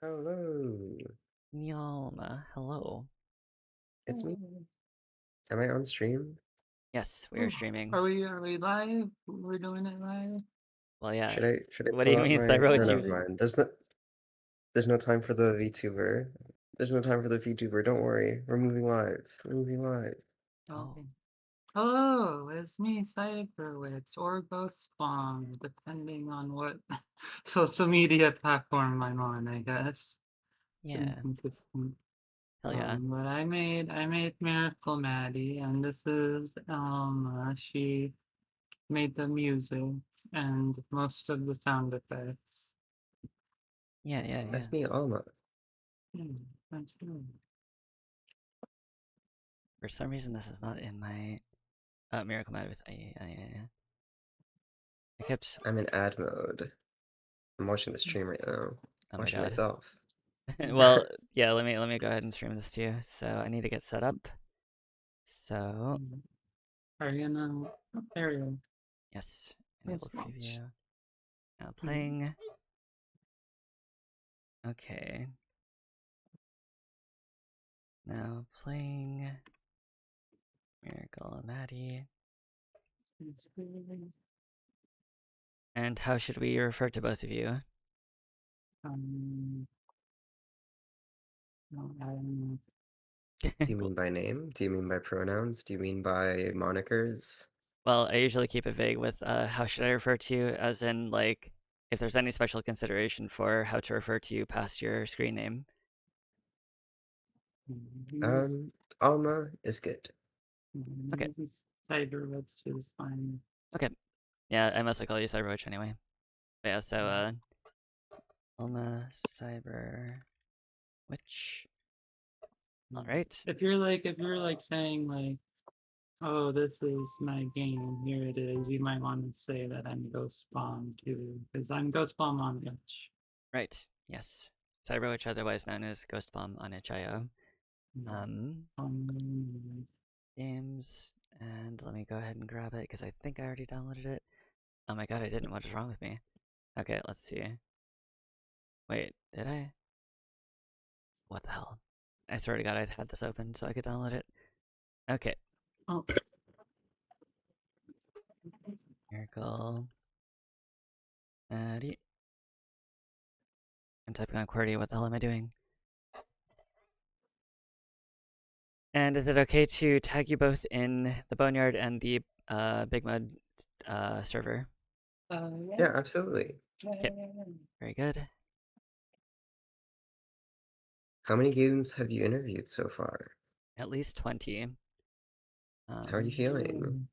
Hello, Alma, hello. it's me. Am I on stream? Yes, we are Oh, streaming. are we live? We're doing it live? Well, yeah. Should I What do pull you out mean, my? No, Cyberwitch? never mind. There's no time for the VTuber. There's no time for the VTuber. Don't worry. We're moving live. We're moving live. Oh, Okay. Hello, it's me, Cyberwitch, or GhostBomb, depending on what social media platform I'm on, I guess. It's yeah. inconsistent. Hell yeah. But I made Miracle Maddie, and this is Alma. She made the music and most of the sound effects. Yeah. That's me, Alma. That's good. For some reason, this is not in my Miracle Mad with I kept. I'm in ad mode. I'm watching the stream right now. Oh my Watching god. myself. Well, yeah. Let me go ahead and stream this to you. So I need to get set up. So Are you gonna? Oh, there you go. yes, Let's enable watch. preview. Now playing. Okay. Now playing. Miracle Maddie. And how should we refer to both of you? No, I don't know. Do you mean by name? Do you mean by pronouns? Do you mean by monikers? Well, I usually keep it vague with how should I refer to you, as in, like, if there's any special consideration for how to refer to you past your screen name. Alma is good. Okay. Cyberwitch is fine. Okay. Yeah, I mostly call you Cyberwitch anyway. But yeah, so, Alma Cyberwitch. Alright. If you're like saying like, oh, this is my game, here it is, you might want to say that I'm GhostBomb too, because I'm GhostBomb on Itch. Right. Yes. Cyberwitch, otherwise known as GhostBomb on itch.io. Games, and let me go ahead and grab it because I think I already downloaded it. Oh my god, I didn't. What is wrong with me? Okay, let's see. Wait, did I? What the hell? I swear to god I had this open so I could download it. Okay. Oh. Miracle. Maddie. I'm typing on QWERTY. What the hell am I doing? And is it okay to tag you both in the Boneyard and the BIGMODE server? Yeah, absolutely. Okay. Very good. How many games have you interviewed so far? At least 20. How are you feeling?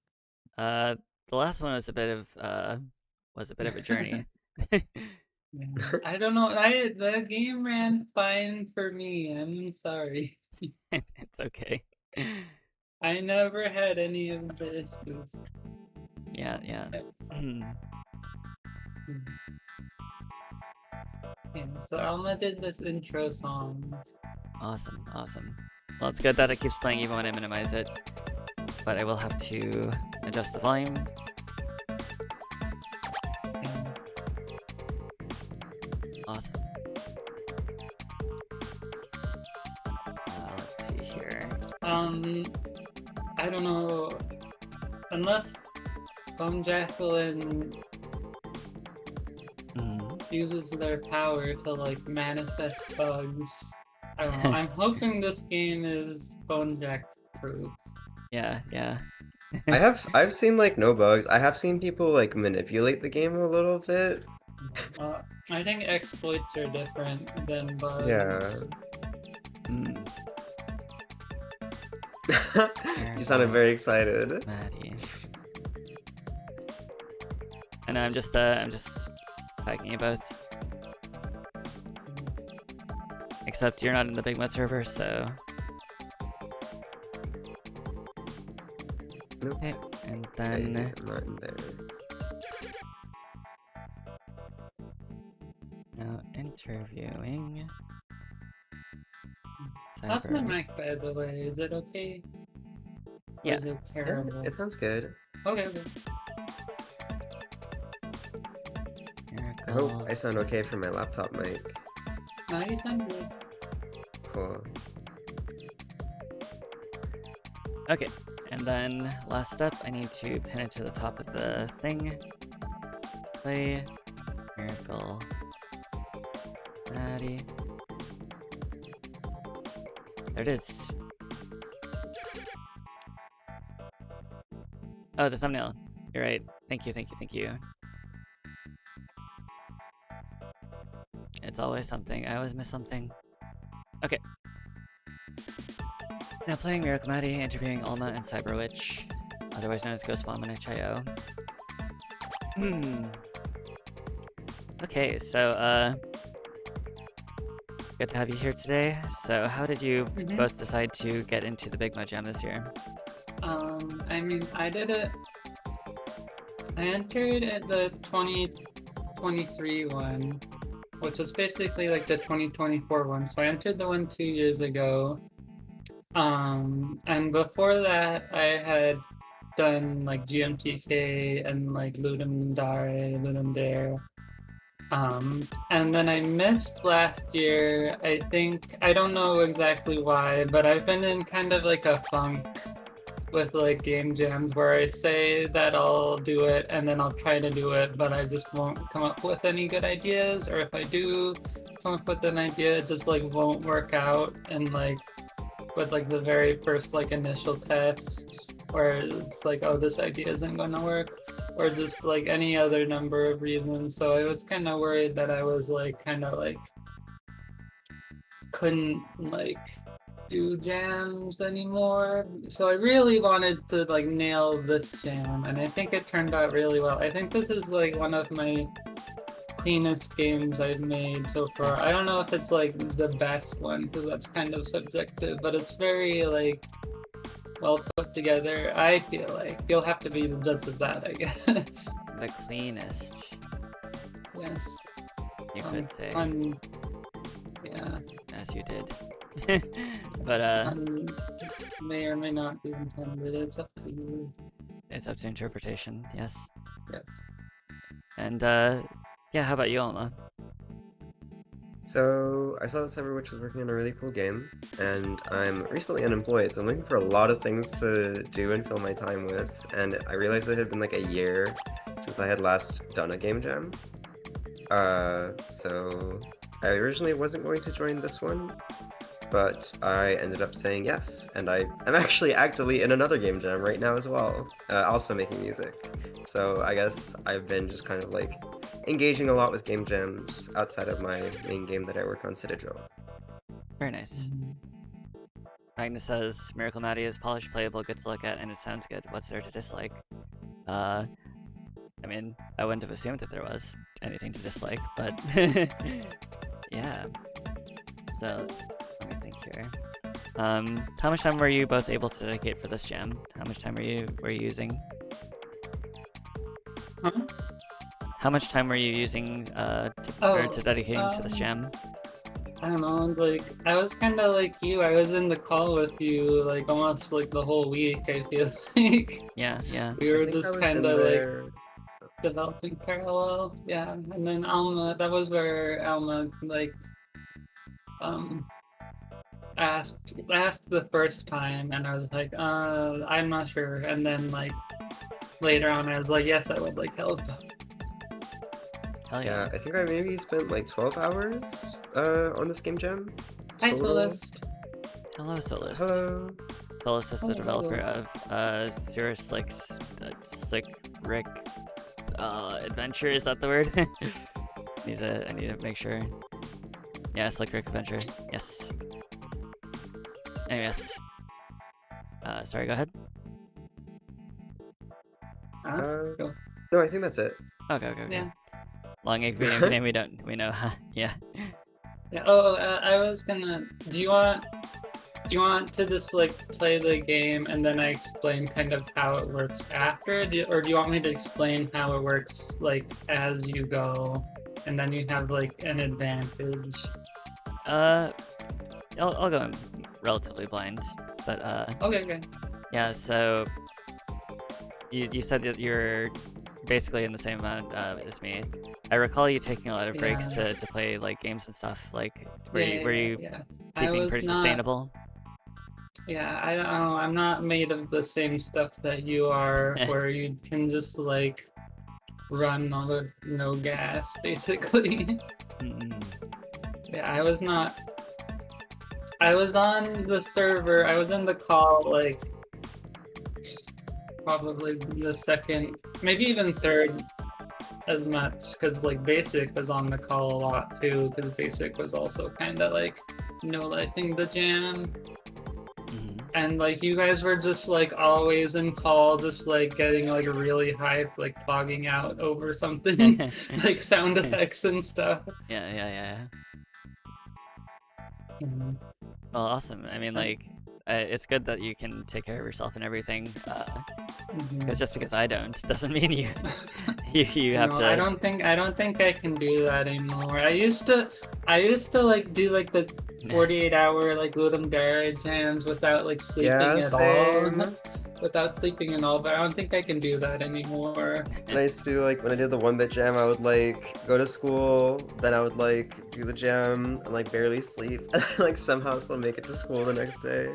The last one was a bit of a journey. I don't know. The game ran fine for me. I'm sorry. It's okay. I never had any of the issues. Yeah. Yeah, so Alma did this intro song. Awesome. Well, it's good that it keeps playing even when I minimize it, but I will have to adjust the volume. Awesome. Let's see here. I don't know, unless Jacqueline uses their power to like manifest bugs. I don't know. I'm hoping this game is Jack proof. Yeah. I've seen like no bugs. I have seen people like manipulate the game a little bit. I think exploits are different than bugs. Yeah. You sounded very excited. Maddie. I know, I'm just tagging you both. Except you're not in the BIGMODE server, so. Nope. Okay, and then I'm not in there. now interviewing. How's my mic, by the way? Is it okay? Yeah. Or is it terrible? Yeah, it sounds good. Okay. I hope I sound okay for my laptop mic. No, you sound good. Cool. Okay, and then last step, I need to pin it to the top of the thing. Play Miracle Maddie. There it is. Oh, the thumbnail. You're right. Thank you, thank you, thank you. It's always something. I always miss something. Okay. Now playing Miracle Maddie, interviewing Alma and Cyberwitch, otherwise known as GhostBomb and HIO. Okay, so, good to have you here today. So how did you both decide to get into the BIGMODE Jam this year? I mean, I entered at the 2023 one, which was basically like the 2024 one. So I entered the one 2 years ago. And before that, I had done like GMTK and like Ludum Dare, Ludum Dare. And then I missed last year. I don't know exactly why, but I've been in kind of like a funk with like game jams where I say that I'll do it and then I'll try to do it, but I just won't come up with any good ideas, or if I do come up with an idea, it just like won't work out. And like with like the very first like initial tests where it's like, oh, this idea isn't gonna work, or just like any other number of reasons. So I was kind of worried that I was like kind of like couldn't like do jams anymore. So I really wanted to like nail this jam, and I think it turned out really well. I think this is like one of my cleanest games I've made so far. I don't know if it's like the best one because that's kind of subjective, but it's very like well put together. I feel like you'll have to be the judge of that, I guess. The cleanest, Yes. you could say, Yeah. as you did. But May or may not be intended. It's up to you. it's up to interpretation, yes. Yes. And yeah, how about you, Alma? So I saw that Cyberwitch was working on a really cool game, and I'm recently unemployed, so I'm looking for a lot of things to do and fill my time with, and I realized it had been like a year since I had last done a game jam. So I originally wasn't going to join this one, but I ended up saying yes, and I'm actually actively in another game jam right now as well, also making music. So I guess I've been just kind of like engaging a lot with game jams outside of my main game that I work on, Citadel. Very nice. Magnus says, Miracle Maddie is polished, playable, good to look at, and it sounds good. What's there to dislike? I mean, I wouldn't have assumed that there was anything to dislike, but yeah. So, let me think here. How much time were you both able to dedicate for this jam? How much time were you using? Huh? How much time were you using to dedicating to this jam? I don't know, like, I was kind of like you. I was in the call with you, like, almost, like, the whole week, I feel like. Yeah, yeah. We were I think I just was kind in of, there- like, developing parallel, yeah. And then Alma, that was where Alma, like, asked the first time, and I was like, I'm not sure. And then, like, later on, I was like, yes, I would like to help. Hell Yeah, yeah. I think I maybe spent like 12 hours on this game jam. Hi, total. Solist. Hello, Solist. Hello. Solist is the Hello. developer of Zero Slick's Slick Rick Adventure. Is that the word? I need to make sure. Yeah, Slick Rick Adventure. Yes. Anyways. Sorry, go ahead. Go. No, I think that's it. Okay. Yeah. Long egg video name we know. Yeah. Yeah. Oh, I was gonna. Do you want to just like play the game and then I explain kind of how it works after, or do you want me to explain how it works like as you go, and then you have like an advantage? I'll go in relatively blind, but Okay. yeah. So you said that you're basically in the same amount as me. I recall you taking a lot of breaks Yeah. to play like games and stuff. Like, were Yeah, you yeah. I keeping was pretty not. sustainable? Yeah, I don't know. I'm not made of the same stuff that you are, where you can just like run on with no gas, basically. Mm. Yeah, I was not. I was on the server. I was in the call like probably the second, maybe even third as much, because like Basic was on the call a lot too, because Basic was also kind of like no-lifing the jam. And like you guys were just like always in call, just like getting like really hype, like fogging out over something, like sound effects and stuff. Yeah. Mhm. Well, awesome. I mean, like, it's good that you can take care of yourself and everything. Because just because I don't doesn't mean you you have No, to. I don't think I can do that anymore. I used to like do like the 48-hour like Ludum Dare jams without like sleeping Yeah, at all. same. Without sleeping at all, but I don't think I can do that anymore. And I used to do like when I did the 1-bit jam, I would like go to school, then I would like do the jam and like barely sleep, and like somehow still make it to school the next day.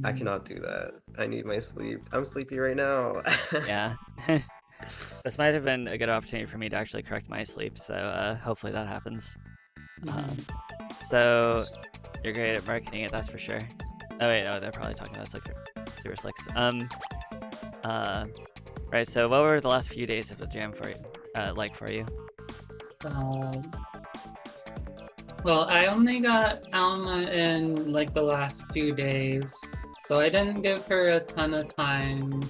I cannot do that. I need my sleep. I'm sleepy right now. Yeah. This might have been a good opportunity for me to actually correct my sleep, so hopefully that happens. So you're great at marketing it, that's for sure. Oh wait, no, they're probably talking about Super Slicks. Right. So what were the last few days of the jam for you? Like for you? Well, I only got Alma in like the last few days, so I didn't give her a ton of time,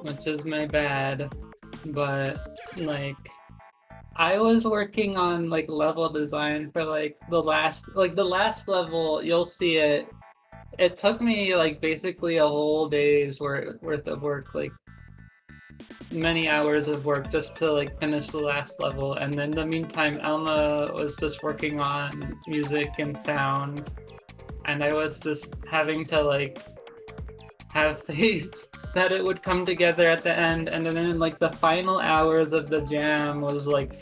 which is my bad. But like, I was working on like level design for like the last level. You'll see it. It took me like basically a whole day's worth of work, like many hours of work just to like finish the last level. And then in the meantime, Alma was just working on music and sound, and I was just having to like have faith that it would come together at the end. And then in like the final hours of the jam was like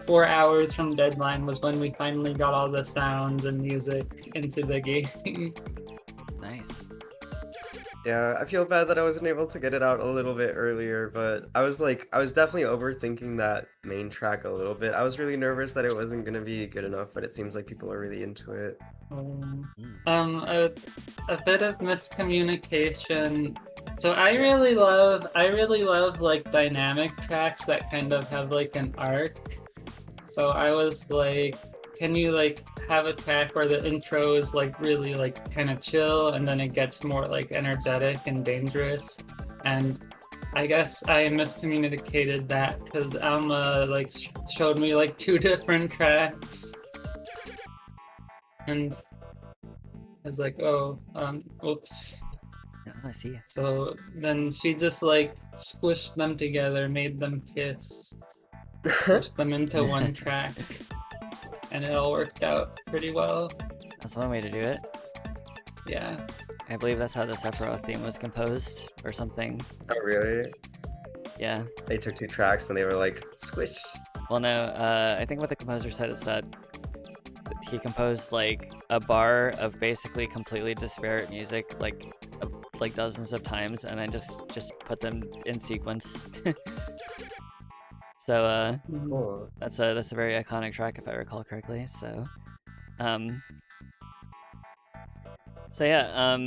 4 hours from deadline was when we finally got all the sounds and music into the game. Nice. Yeah, I feel bad that I wasn't able to get it out a little bit earlier, but I was definitely overthinking that main track a little bit. I was really nervous that it wasn't gonna be good enough, but it seems like people are really into it. A bit of miscommunication. So I really love like dynamic tracks that kind of have like an arc. So I was like, can you like have a track where the intro is like really like kind of chill and then it gets more like energetic and dangerous? And I guess I miscommunicated that because Alma like showed me like 2 different tracks, and I was like, oh, oops. Oh, I see. So then she just like squished them together, made them kiss, squished them into one track, and it all worked out pretty well. That's one way to do it. Yeah. I believe that's how the Sephiroth theme was composed, or something. Oh, really? Yeah. They took 2 tracks and they were like, squish. Well, no, I think what the composer said is that he composed like a bar of basically completely disparate music, like dozens of times, and then just put them in sequence. So Cool. that's a very iconic track if I recall correctly. So yeah,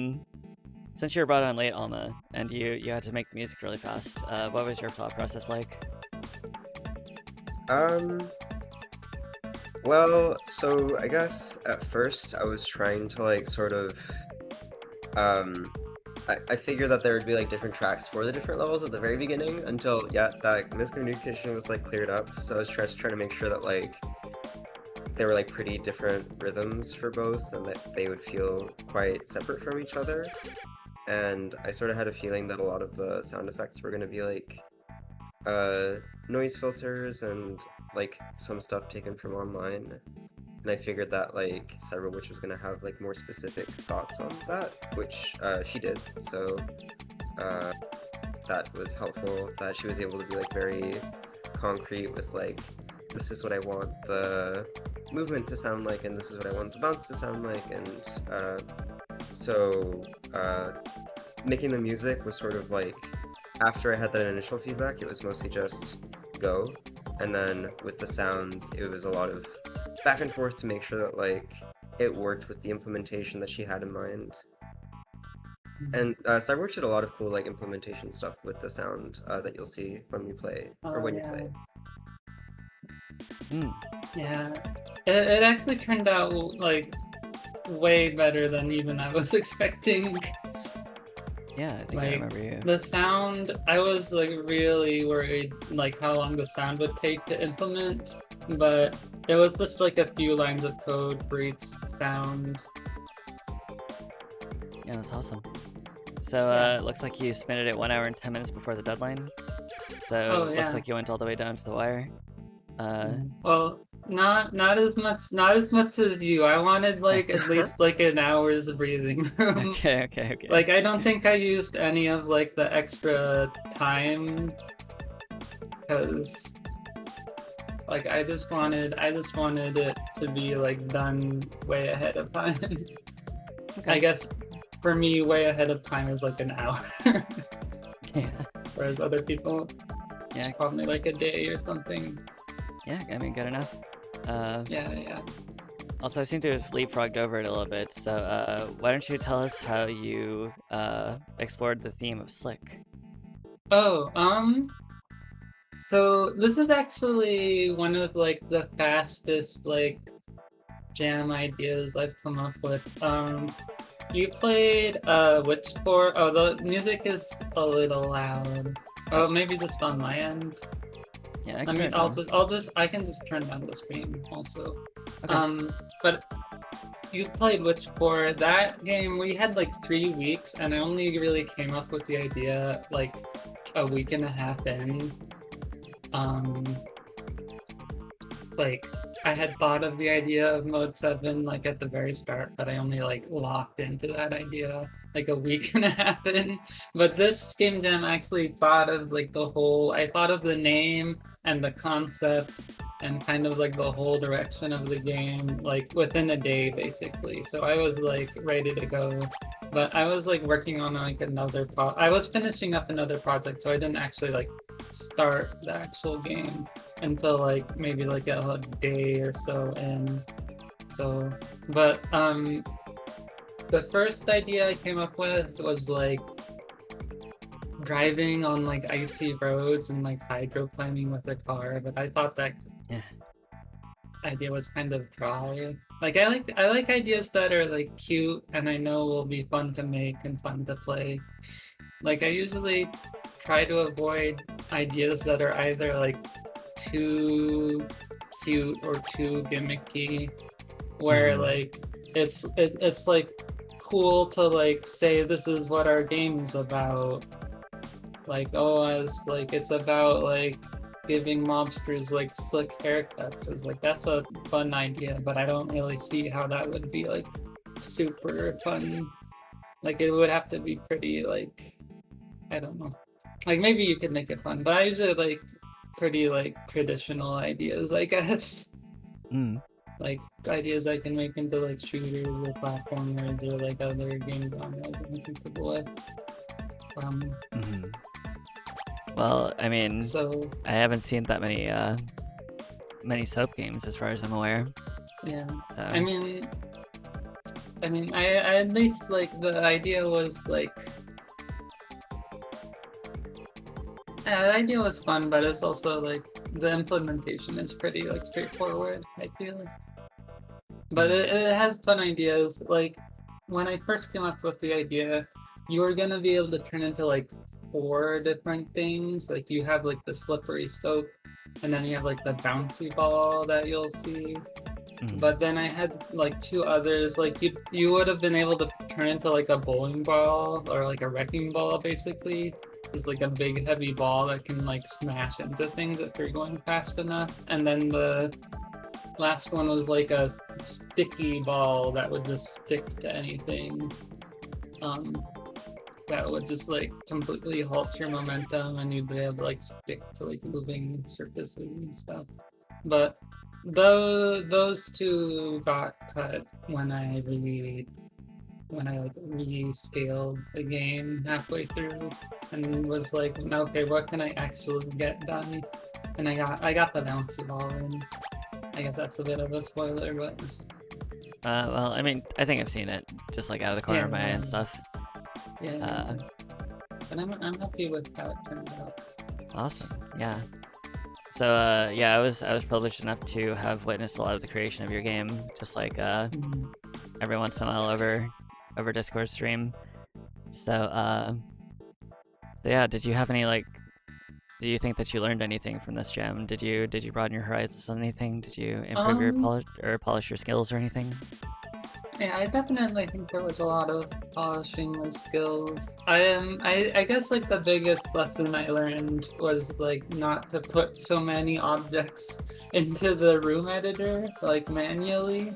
since you were brought on late, Alma, and you had to make the music really fast, what was your thought process like? Well, so I guess at first I was trying to like sort of I figured that there would be like different tracks for the different levels at the very beginning until that miscommunication was like cleared up. So I was just trying to make sure that like there were like pretty different rhythms for both and that they would feel quite separate from each other. And I sort of had a feeling that a lot of the sound effects were going to be like noise filters and like some stuff taken from online. And I figured that like Cyberwitch was gonna have like more specific thoughts on that, which she did. So that was helpful, that she was able to be like very concrete with like, this is what I want the movement to sound like, and this is what I want the bounce to sound like, and so making the music was sort of like, after I had that initial feedback, it was mostly just go, and then with the sounds, it was a lot of back and forth to make sure that like it worked with the implementation that she had in mind. And Cyberwitch did a lot of cool like implementation stuff with the sound that you'll see when we play, or when you play. Yeah, it actually turned out like way better than even I was expecting. Yeah, I think Like, I remember you. The sound, I was like really worried like how long the sound would take to implement, but there was just like a few lines of code for each sound. Yeah, that's awesome. So it looks like you submitted it 1 hour and 10 minutes before the deadline. So it looks like you went all the way down to the wire. Well, not as much as you. I wanted like at least like an hour's breathing room. Okay. Like I don't think I used any of like the extra time, because like I just wanted it to be like done way ahead of time. Okay. I guess for me, way ahead of time is like an hour. Yeah. Whereas other people, Yeah. it's probably like a day or something. Yeah, I mean, good enough. Yeah. Also, I seem to have leapfrogged over it a little bit, so why don't you tell us how you explored the theme of Slick? Oh, so this is actually one of like the fastest like jam ideas I've come up with. You played Witch Core. Oh, the music is a little loud. Oh, maybe just on my end. Yeah, I mean, I can just turn down the screen also. Okay. But you played Witch Core. That game, we had like 3 weeks, and I only really came up with the idea like a week and a half in. Like I had thought of the idea of Mode 7 like at the very start, but I only like locked into that idea like a week and a half in. But this game jam actually thought of like I thought of the name and the concept and kind of like the whole direction of the game like within a day basically. So I was like ready to go, but I was like working on like I was finishing up another project, so I didn't actually like start the actual game until like maybe like a day or so in. So, but the first idea I came up with was like driving on like icy roads and like hydroplaning with a car, but I thought that idea was kind of dry. Like I like ideas that are like cute and I know will be fun to make and fun to play. Like I usually try to avoid ideas that are either like too cute or too gimmicky, where like it's like cool to like say this is what our game's about. Like, oh, it's about like giving mobsters like slick haircuts. It's like that's a fun idea, but I don't really see how that would be like super fun. Like it would have to be pretty like, I don't know. Like maybe you could make it fun, but I usually like pretty like traditional ideas, I guess. Like ideas I can make into like shooters or platformers or like other game genres I'm comfortable with. Well, I mean, I haven't seen that many soap games as far as I'm aware. Yeah. So. I mean, I at least like the idea was like, yeah, the idea was fun, but it's also like the implementation is pretty like straightforward, I feel. But it has fun ideas. Like when I first came up with the idea, you were gonna be able to turn into like 4 different things. Like you have like the slippery soap, and then you have like the bouncy ball that you'll see. But then I had like 2 others. Like you would have been able to turn into like a bowling ball or like a wrecking ball basically. It's like a big heavy ball that can like smash into things if you're going fast enough. And then the last one was like a sticky ball that would just stick to anything. that would just like completely halt your momentum, and you'd be able to like stick to like moving surfaces and stuff. But those two got cut when I like rescaled the game halfway through and was like, okay, what can I actually get done? And I got the bouncy ball, and I guess that's a bit of a spoiler, but Well, I mean, I think I've seen it, just like out of the corner of my eye and yeah. stuff. Yeah. But I'm happy with how it turned out. Awesome. Yeah. So yeah, I was privileged enough to have witnessed a lot of the creation of your game, just like Mhm. every once in a while over Discord stream. So yeah, did you have any like? Do you think that you learned anything from this gem? Did you broaden your horizons on anything? Did you improve your polish your skills or anything? Yeah, I definitely think there was a lot of polishing of skills. I guess like the biggest lesson I learned was like not to put so many objects into the room editor like manually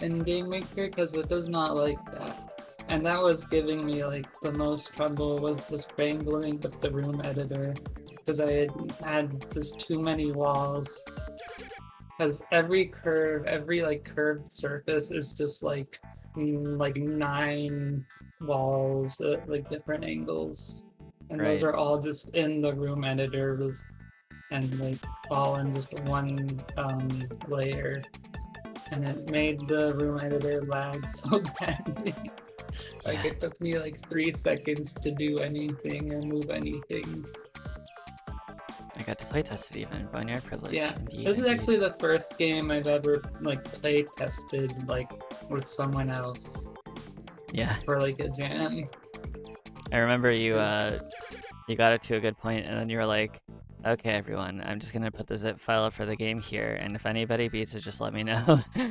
in Game Maker, because it does not like that. And that was giving me like the most trouble, was just wrangling with the room editor, because I had just too many walls. Because every like curved surface is just like 9 walls at like different angles, and those Right. are all just in the room editor and like all in just one layer, and it made the room editor lag so badly. Like it took me like 3 seconds to do anything or move anything. I got to playtest it even. Boneyard privilege. Yeah, Indeed, this is indeed. actually the first game I've ever like play tested like with someone else Yeah. for like a jam. I remember you Yes. you got it to a good point, and then you were like, okay, everyone, I'm just gonna put the zip file up for the game here, and if anybody beats it, just let me know. Yeah.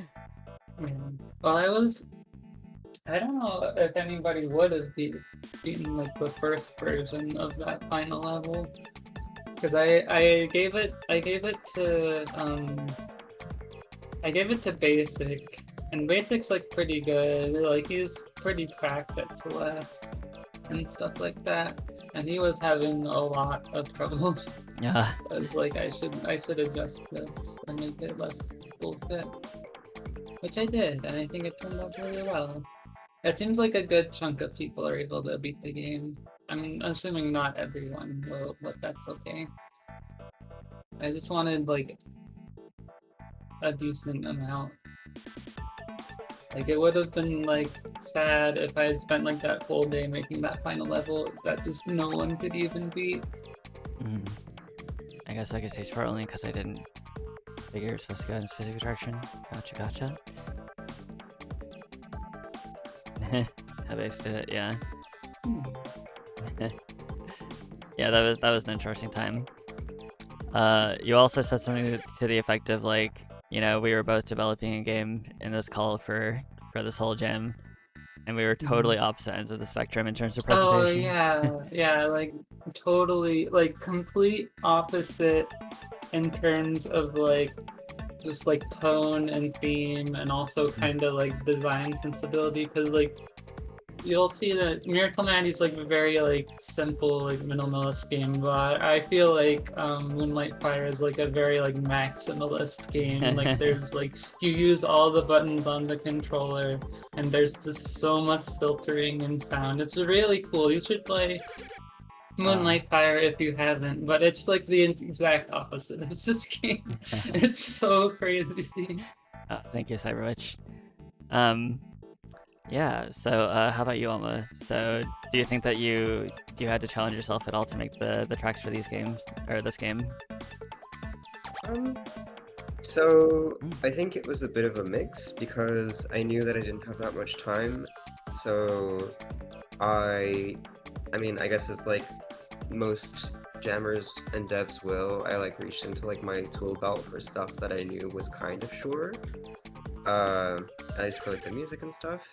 Well, I don't know if anybody would have beaten like the first version of that final level, because I gave it to basic, and basic's like pretty good. Like he's pretty cracked at Celeste and stuff like that, and he was having a lot of trouble. Yeah. I was like, I should adjust this and make it less full fit, which I did, and I think it turned out really well. It seems like a good chunk of people are able to beat the game. I'm assuming not everyone will, but that's okay. I just wanted like a decent amount. Like it would have been like sad if I had spent like that whole day making that final level that just no one could even beat. Mm. I guess I could say for only because I didn't figure it was supposed to go in a specific direction. Gotcha. How base did it, yeah. Yeah, that was an interesting time. You also said something to the effect of like, you know, we were both developing a game in this call for this whole jam, and we were totally opposite ends of the spectrum in terms of presentation. Oh yeah, like totally, like complete opposite in terms of like just like tone and theme, and also kind of like design sensibility, because like you'll see that Miracle Maddie's like a very like simple like minimalist game, but I feel like Moonlight Fire is like a very like maximalist game. Like there's like you use all the buttons on the controller, and there's just so much filtering and sound. It's really cool. You should play Moonlight Fire if you haven't, but it's like the exact opposite of this game. It's so crazy. Thank you, Cyberwitch. Yeah, so how about you, Alma? So do you think that you had to challenge yourself at all to make the tracks for these games, or this game? So I think it was a bit of a mix, because I knew that I didn't have that much time. So I mean, I guess it's like most jammers and devs will, I like reached into like my tool belt for stuff that I knew was kind of sure. At least for like the music and stuff.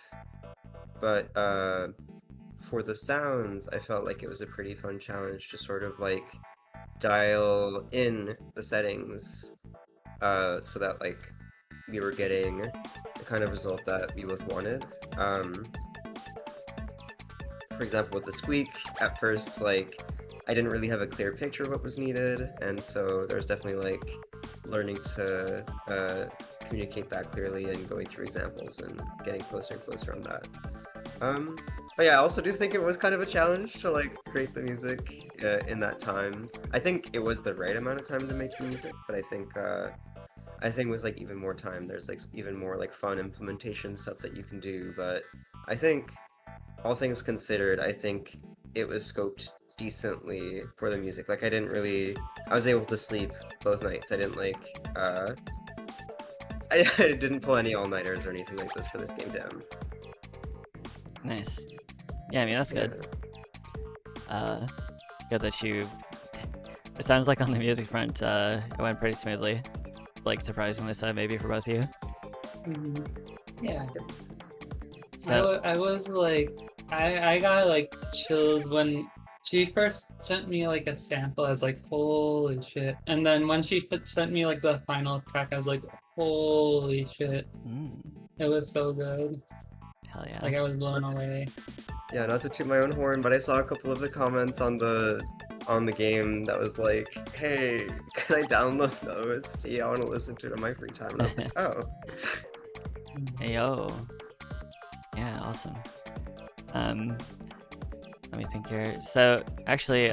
But for the sounds, I felt like it was a pretty fun challenge to sort of like dial in the settings so that like we were getting the kind of result that we both wanted. For for example, with the squeak, at first, like, I didn't really have a clear picture of what was needed, and so there was definitely, like, learning to communicate that clearly and going through examples and getting closer and closer on that. But yeah, I also do think it was kind of a challenge to, like, create the music in that time. I think it was the right amount of time to make the music, but I think with, like, even more time, there's, like, even more, like, fun implementation stuff that you can do, but I think, all things considered, I think it was scoped decently for the music. Like, I was able to sleep both nights. I didn't, like, I didn't pull any all-nighters or anything like this for this game jam. Nice. Yeah, I mean, that's good. Good that you... It sounds like on the music front, it went pretty smoothly. Like, surprisingly so, maybe for both of you. Yeah. So, I was like, I got like chills when she first sent me like a sample. I was like, holy shit. And then when she sent me like the final track, I was like, holy shit. It was so good. hell yeah. Like, I was blown away. Yeah, not to toot my own horn, but I saw a couple of the comments on the game that was like, hey, can I download the OST? I want to listen to it in my free time. And I was like, oh. Hey, yo. Yeah, awesome. Let me think here. So, actually,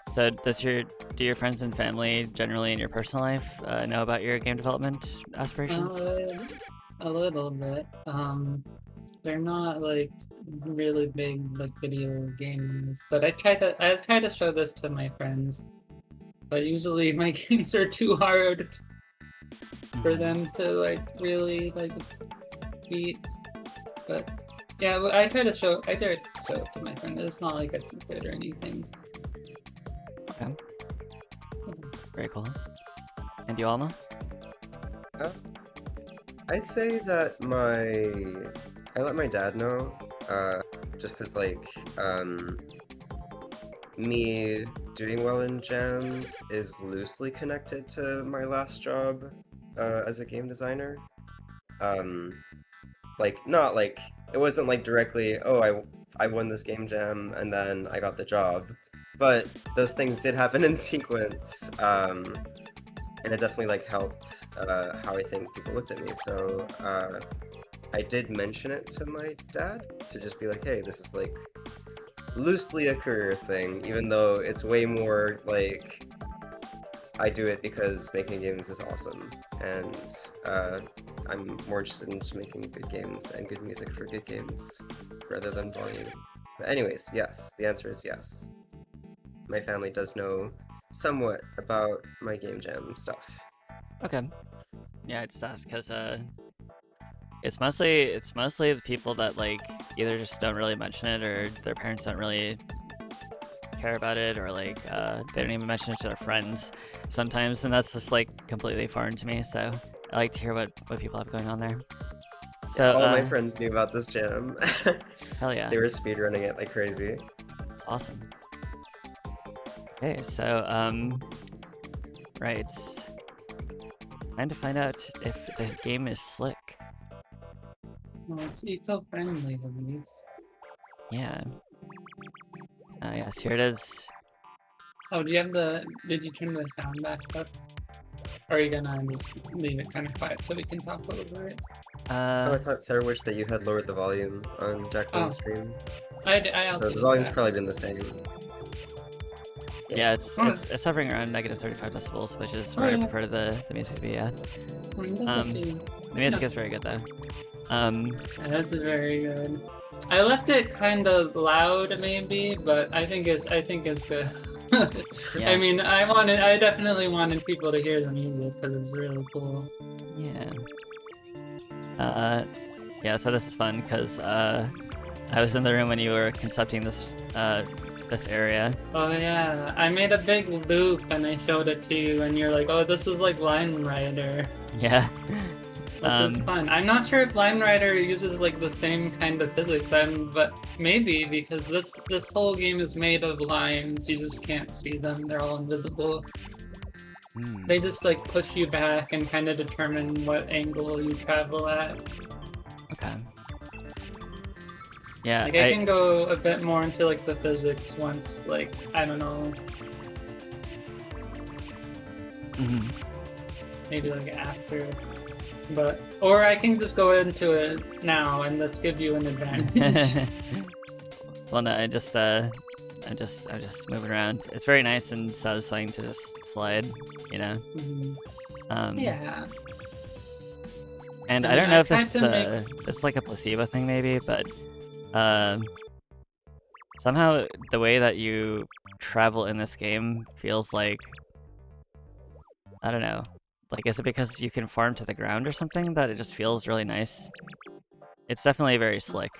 so do your friends and family generally in your personal life know about your game development aspirations? A little bit. They're not like really big like video games, but I try to show this to my friends. But usually my games are too hard for them to like really like beat. But yeah, I try to show it to my friends. It's not like a secret or anything. Okay. Very cool. And you, Alma? I'd say that I let my dad know, just because, like, me doing well in jams is loosely connected to my last job as a game designer. Like, not like, it wasn't like directly, oh, I won this game jam and then I got the job, but those things did happen in sequence, and it definitely, like, helped how I think people looked at me, so I did mention it to my dad to just be like, hey, this is, like, loosely a career thing, even though it's way more, like, I do it because making games is awesome, and I'm more interested in just making good games and good music for good games, rather than volume. But anyways, yes, the answer is yes. My family does know somewhat about my game jam stuff. Okay. Yeah, I just asked because it's mostly the people that like either just don't really mention it or their parents don't really care about it, or like they don't even mention it to their friends sometimes, and that's just like completely foreign to me. So I like to hear what people have going on there. So all my friends knew about this jam. Hell yeah. They were speedrunning it like crazy. It's awesome. Okay, so right. Trying to find out if the game is slick. Well, it's eco-friendly at least. Yeah. Yes, here it is. Oh, did you turn the sound back up? Or are you gonna just leave it kind of quiet so we can talk over it? I thought Cyberwitch that you had lowered the volume on Jacqueline's stream. I'll So the volume's probably been the same. Yeah, it's hovering around -35 decibels, which is where I prefer the music to be at. The music is very good though. Yeah, that's very good. I left it kind of loud maybe, but I think it's good. Yeah. I mean, I definitely wanted people to hear the music because it's really cool. Yeah. Yeah, so this is fun because I was in the room when you were concepting this area. Oh yeah, I made a big loop and I showed it to you, and you're like, "Oh, this is like Line Rider." Yeah. Which is fun. I'm not sure if Line Rider uses like the same kind of physics, but maybe, because this whole game is made of lines. You just can't see them; they're all invisible. They just like push you back and kind of determine what angle you travel at. Okay. Yeah, Like I can go a bit more into like the physics once, like I don't know, mhm. maybe like after, but or I can just go into it now and let's give you an advantage. Well, no, I'm just moving around. It's very nice and satisfying to just slide, you know. Yeah. And I And don't know I if tried this to this is like a placebo thing maybe, but somehow the way that you travel in this game feels like, I don't know. Like, is it because you can farm to the ground or something that it just feels really nice? It's definitely very slick.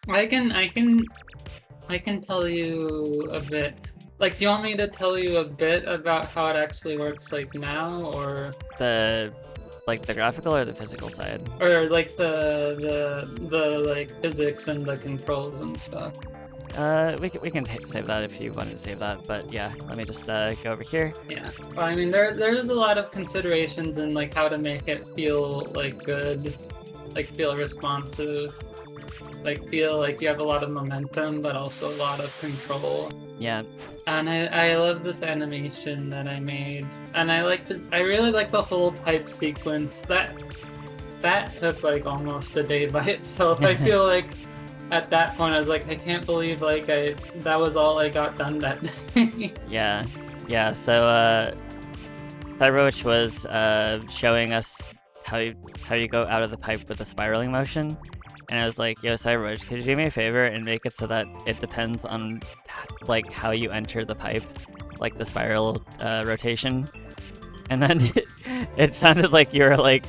I can tell you a bit. Like, do you want me to tell you a bit about how it actually works, like now, or Like the graphical or the physical side? like the like physics and the controls and stuff? We can save that if you wanted to save that, but yeah, let me just go over here. Yeah. Well, I mean, there's a lot of considerations in like how to make it feel like good, like feel responsive, like feel like you have a lot of momentum, but also a lot of control. Yeah. And I love this animation that I made, and I really like the whole pipe sequence. That took like almost a day by itself. I feel like at that point I was like, I can't believe like that was all I got done that day. Yeah. So Cyberwitch was showing us how you go out of the pipe with the spiraling motion. And I was like, yo, Cyberwitch, could you do me a favor and make it so that it depends on like how you enter the pipe, like the spiral rotation? And then it sounded like you were like,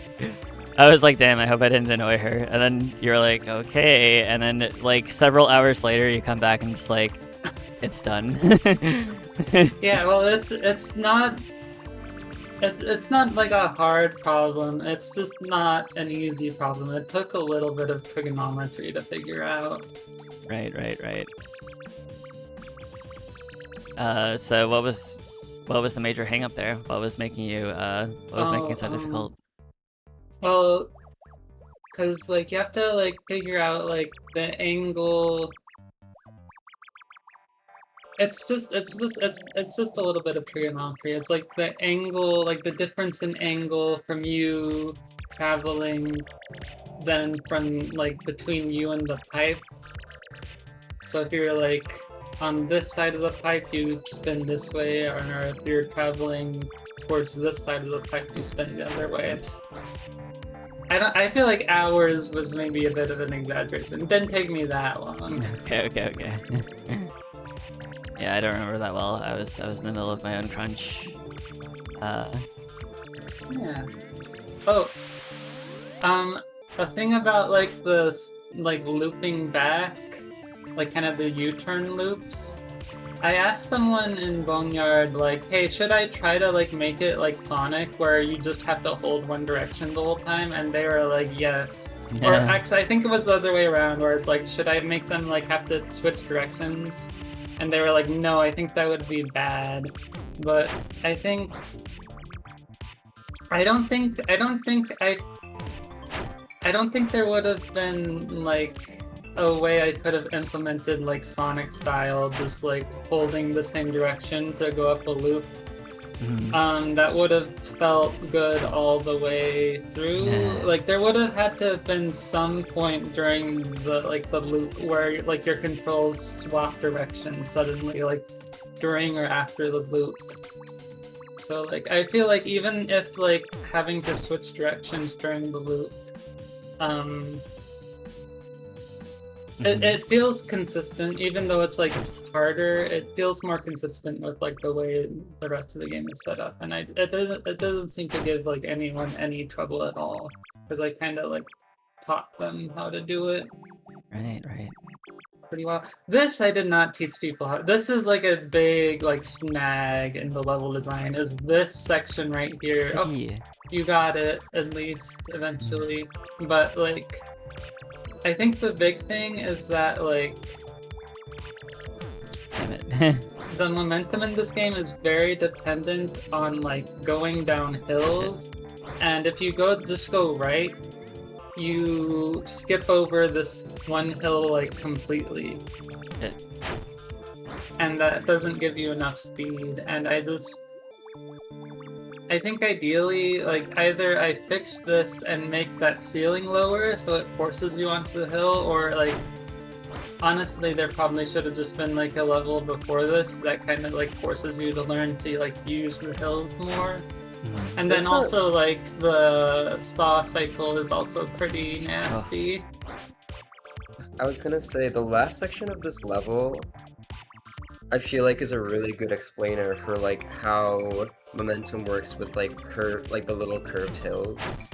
I was like, damn, I hope I didn't annoy her. And then you're like, okay. And then like several hours later, you come back and just like, it's done. Yeah, well, it's not like a hard problem. It's just not an easy problem. It took a little bit of trigonometry to figure out. Right. So what was the major hang up there? What was making you making it so difficult? Well, because like you have to like figure out like the angle. It's just a little bit of trigonometry. It's like the angle, like the difference in angle from you traveling, then from like between you and the pipe. So if you're like on this side of the pipe, you spin this way, or if you're traveling towards this side of the pipe, you spin the other way. I feel like hours was maybe a bit of an exaggeration. It didn't take me that long. Okay. Yeah, I don't remember that well. I was in the middle of my own crunch. Yeah. Oh. The thing about like the like looping back, like kind of the U-turn loops. I asked someone in Boneyard like, hey, should I try to like make it like Sonic where you just have to hold one direction the whole time? And they were like, yes. Yeah. Or actually, I think it was the other way around, where it's like, should I make them like have to switch directions? And they were like, no, I think that would be bad. But I don't think there would have been like a way I could have implemented like Sonic style, just like holding the same direction to go up a loop. That would have felt good all the way through. Yeah. Like there would have had to have been some point during the loop where like your controls swap directions suddenly, like during or after the loop. So like I feel like even if like having to switch directions during the loop, it feels consistent, even though it's like harder. It feels more consistent with like the way the rest of the game is set up, and it doesn't seem to give like anyone any trouble at all, because I kind of like taught them how to do it. Right. Pretty well. This I did not teach people how. This is like a big like snag in the level design. Is this section right here? Oh, you got it at least eventually, but like. I think the big thing is that, like, Damn it. the momentum in this game is very dependent on, like, going down hills. And if you just go right, you skip over this one hill like completely. Yeah. And that doesn't give you enough speed, and I think ideally, like, either I fix this and make that ceiling lower so it forces you onto the hill, or like, honestly, there probably should have just been like a level before this that kind of like forces you to learn to like use the hills more. And then also like the saw cycle is also pretty nasty. I was gonna say the last section of this level, I feel like is a really good explainer for like how momentum works with like the little curved hills.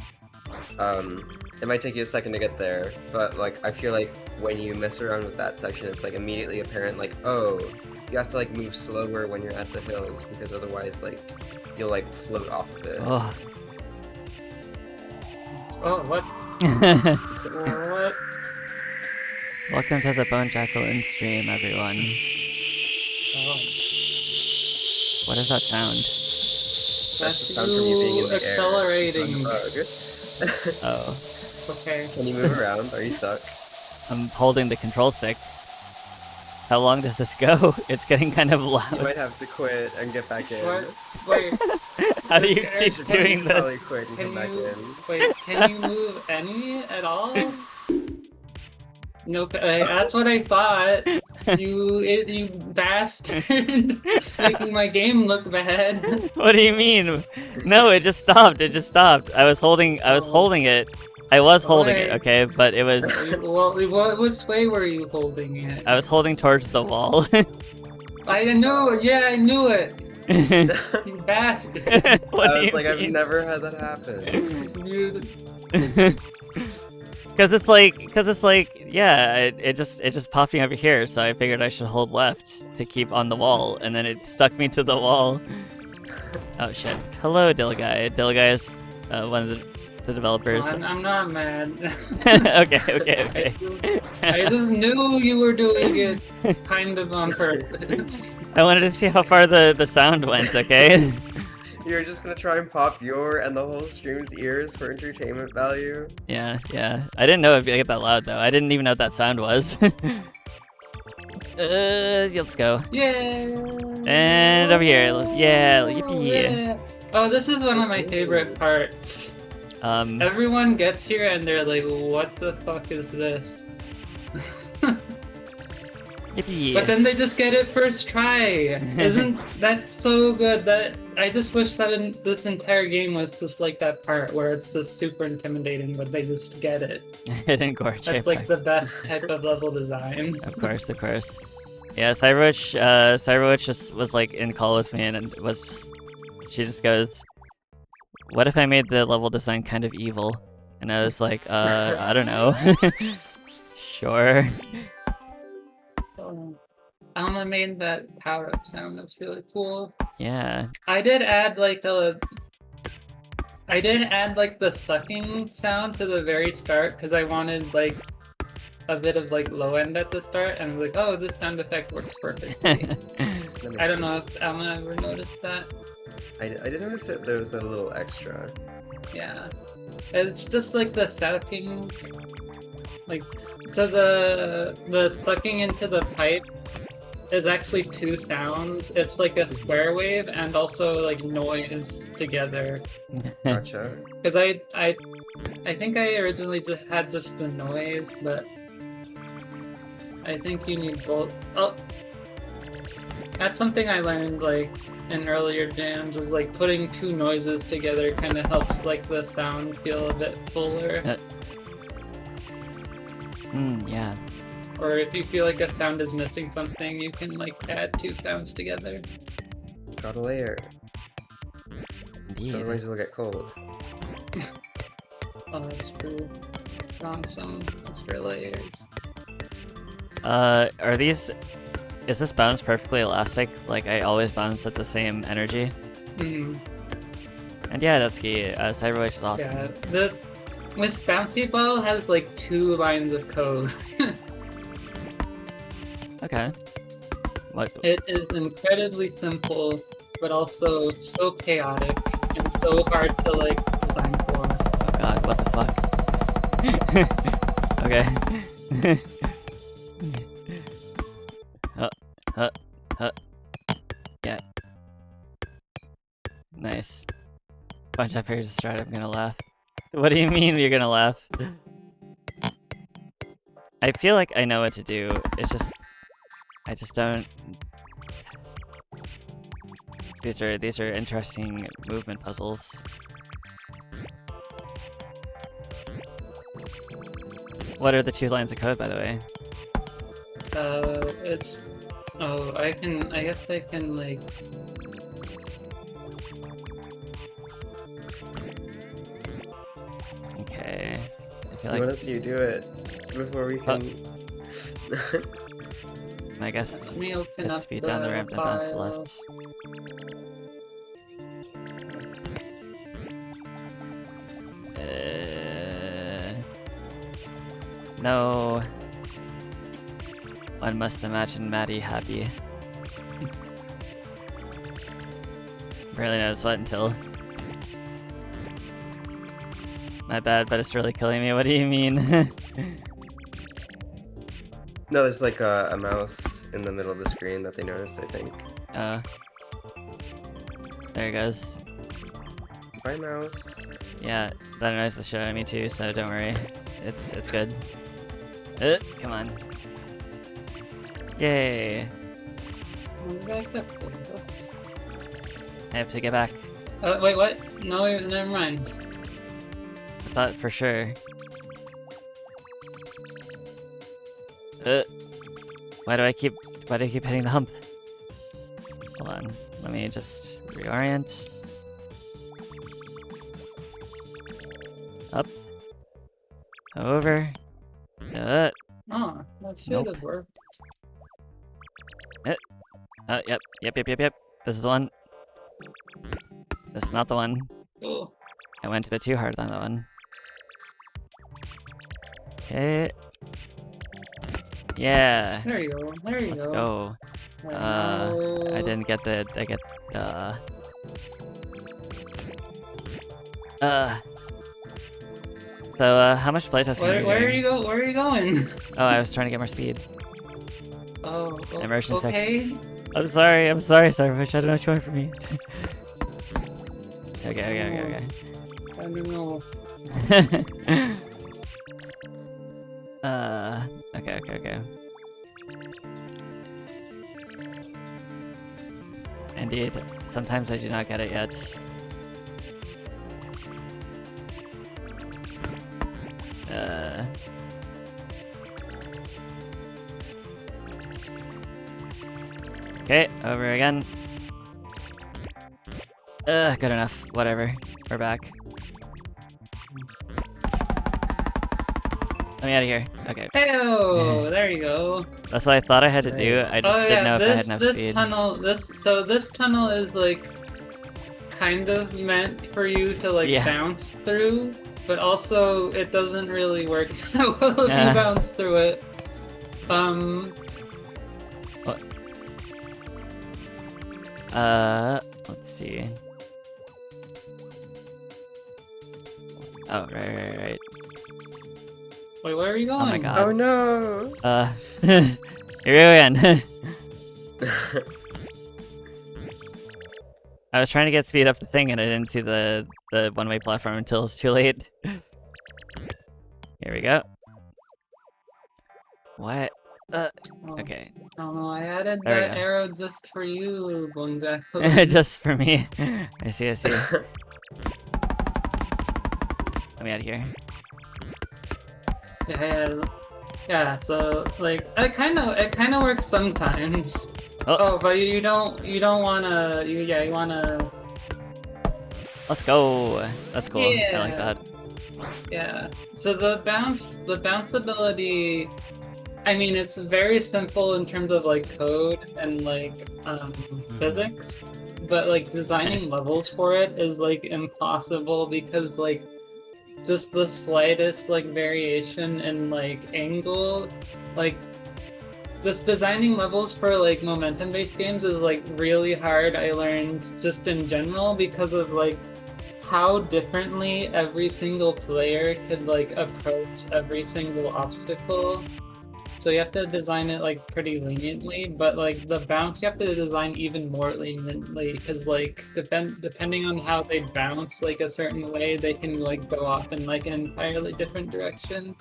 It might take you a second to get there, but like I feel like when you mess around with that section, it's like immediately apparent like, oh, you have to like move slower when you're at the hills because otherwise like you'll like float off of it. Oh. Oh, what? What? Welcome to the Bone Jacqueline stream, everyone. Oh. What is that sound? That's the That's sound from you being in you the accelerating. air. Oh. Okay. Can you move around? Are you stuck? I'm holding the control stick. How long does this go? It's getting kind of You loud. might have to quit and get back in. What? Wait. How do you Can keep you doing Probably this? quit and Can come back you in. wait? Can you move any at all? Nope. That's what I thought. You bastard! Making my game look bad. What do you mean? No, it just stopped. It just stopped. I was holding it. I was holding it, Alright. okay? But it was Well, which way were you holding it? I was holding towards the wall. I know. Yeah, I knew it. You bastard. What I do was you like, I've mean? never had that happen. You. Cause it's like, yeah, it just popped me over here, so I figured I should hold left to keep on the wall, and then it stuck me to the wall. Oh shit! Hello, Dillaguy. Dillaguy is one of the developers. I'm not mad. okay. I just knew you were doing it kind of on purpose. I wanted to see how far the sound went. Okay. You're just gonna try and pop your and the whole stream's ears for entertainment value? Yeah. I didn't know it'd get that loud though. I didn't even know what that sound was. Let's go. Yeah. And over here. Yeah, yippee. Yeah. Oh, this is one of my favorite parts. Everyone gets here and they're like, "What the fuck is this?" Yippee. But then they just get it first try. Isn't that so good? That I just wish that this entire game was just like that part where it's just super intimidating, but they just get it. Hidden gorge. That's like the best type of level design. Of course. Yeah, Cyberwitch just was like in call with me and she just goes, "What if I made the level design kind of evil?" And I was like, I don't know. Sure. Alma made that power-up sound. That's really cool. Yeah. I did add like the sucking sound to the very start because I wanted like a bit of like low end at the start, and I was like, oh, this sound effect works perfectly. I don't know if Alma ever noticed that. I did notice that there was a little extra. Yeah, it's just like the sucking, like, so the sucking into the pipe is actually two sounds. It's like a square wave and also like noise together. Gotcha. Because I think I originally just had just the noise, but I think you need both. Oh, that's something I learned like in earlier jams, is like putting two noises together kind of helps like the sound feel a bit fuller. Yeah. Or if you feel like a sound is missing something, you can like add two sounds together. Got a layer. Indeed. Otherwise it'll get cold. Oh, that's true. Found some extra layers. Are these... Is this bounce perfectly elastic? Like, I always bounce at the same energy? Hmm. And yeah, that's key. Cyberwitch is awesome. Yeah, this bouncy ball has like 2 lines of code. Okay. What? It is incredibly simple, but also so chaotic and so hard to like design for. Oh god, what the fuck? Okay. Yeah. Nice. Bunch of fairies start. I'm gonna laugh. What do you mean you're gonna laugh? I feel like I know what to do. It's just I just don't. These are interesting movement puzzles. What are the 2 lines of code, by the way? It's. Oh, I guess I can, like. Okay. I feel I like want to see you do it before we can. I guess Let me open hit up speed down the ramp and bounce file. left. No. One must imagine Maddie happy. Barely noticed what until. My bad, but it's really killing me. What do you mean? No, there's like a mouse in the middle of the screen that they noticed, I think. There it goes. Bye, mouse. Yeah, that annoys the shit out of me too, so don't worry. It's good. Come on. Yay! I have to get back. Wait, what? No, never mind. I thought for sure. Why do I keep hitting the hump? Hold on. Let me just reorient. Up. Over. Oh, that should Nope. have worked. Yep. This is the one. This is not the one. Oh. I went a bit too hard on that one. Okay. Yeah. There you go. There you Let's go. go. I didn't get the. I get the. So, how much playtesting are you Where are doing? you go? Where are you going? Oh, I was trying to get more speed. Oh, Immersion fix. okay. I'm sorry, Cyberwitch. I don't know what you want from me. Okay. I don't know. Okay. Indeed. Sometimes I do not get it yet. Okay, over again. Good enough. Whatever. We're back. Let me out of here. Okay. Hey-oh, there you go. That's what I thought I had to do. I just didn't know if I had enough this speed. This tunnel is like kind of meant for you to like bounce through, but also it doesn't really work that well if you bounce through it. Let's see. Oh, right. Wait, where are you going? Oh my god. Oh no! Here we go again. I was trying to get speed up the thing and I didn't see the one-way platform until it was too late. Here we go. What? Okay. Oh no, I added There we that go. arrow just for you, Bonga. Just for me. I see. Let me out of here. Yeah, so like it kind of works sometimes. Oh. But you don't wanna you wanna. Let's go. That's cool. Yeah. I like that. Yeah. So the bounce ability, I mean, it's very simple in terms of like code and like physics, but like designing levels for it is like impossible because like just the slightest like variation in like angle, like just designing levels for like momentum based games is like really hard. I learned just in general because of like how differently every single player could like approach every single obstacle. So you have to design it like pretty leniently, but like the bounce you have to design even more leniently because like depending on how they bounce like a certain way, they can like go off in like an entirely different direction.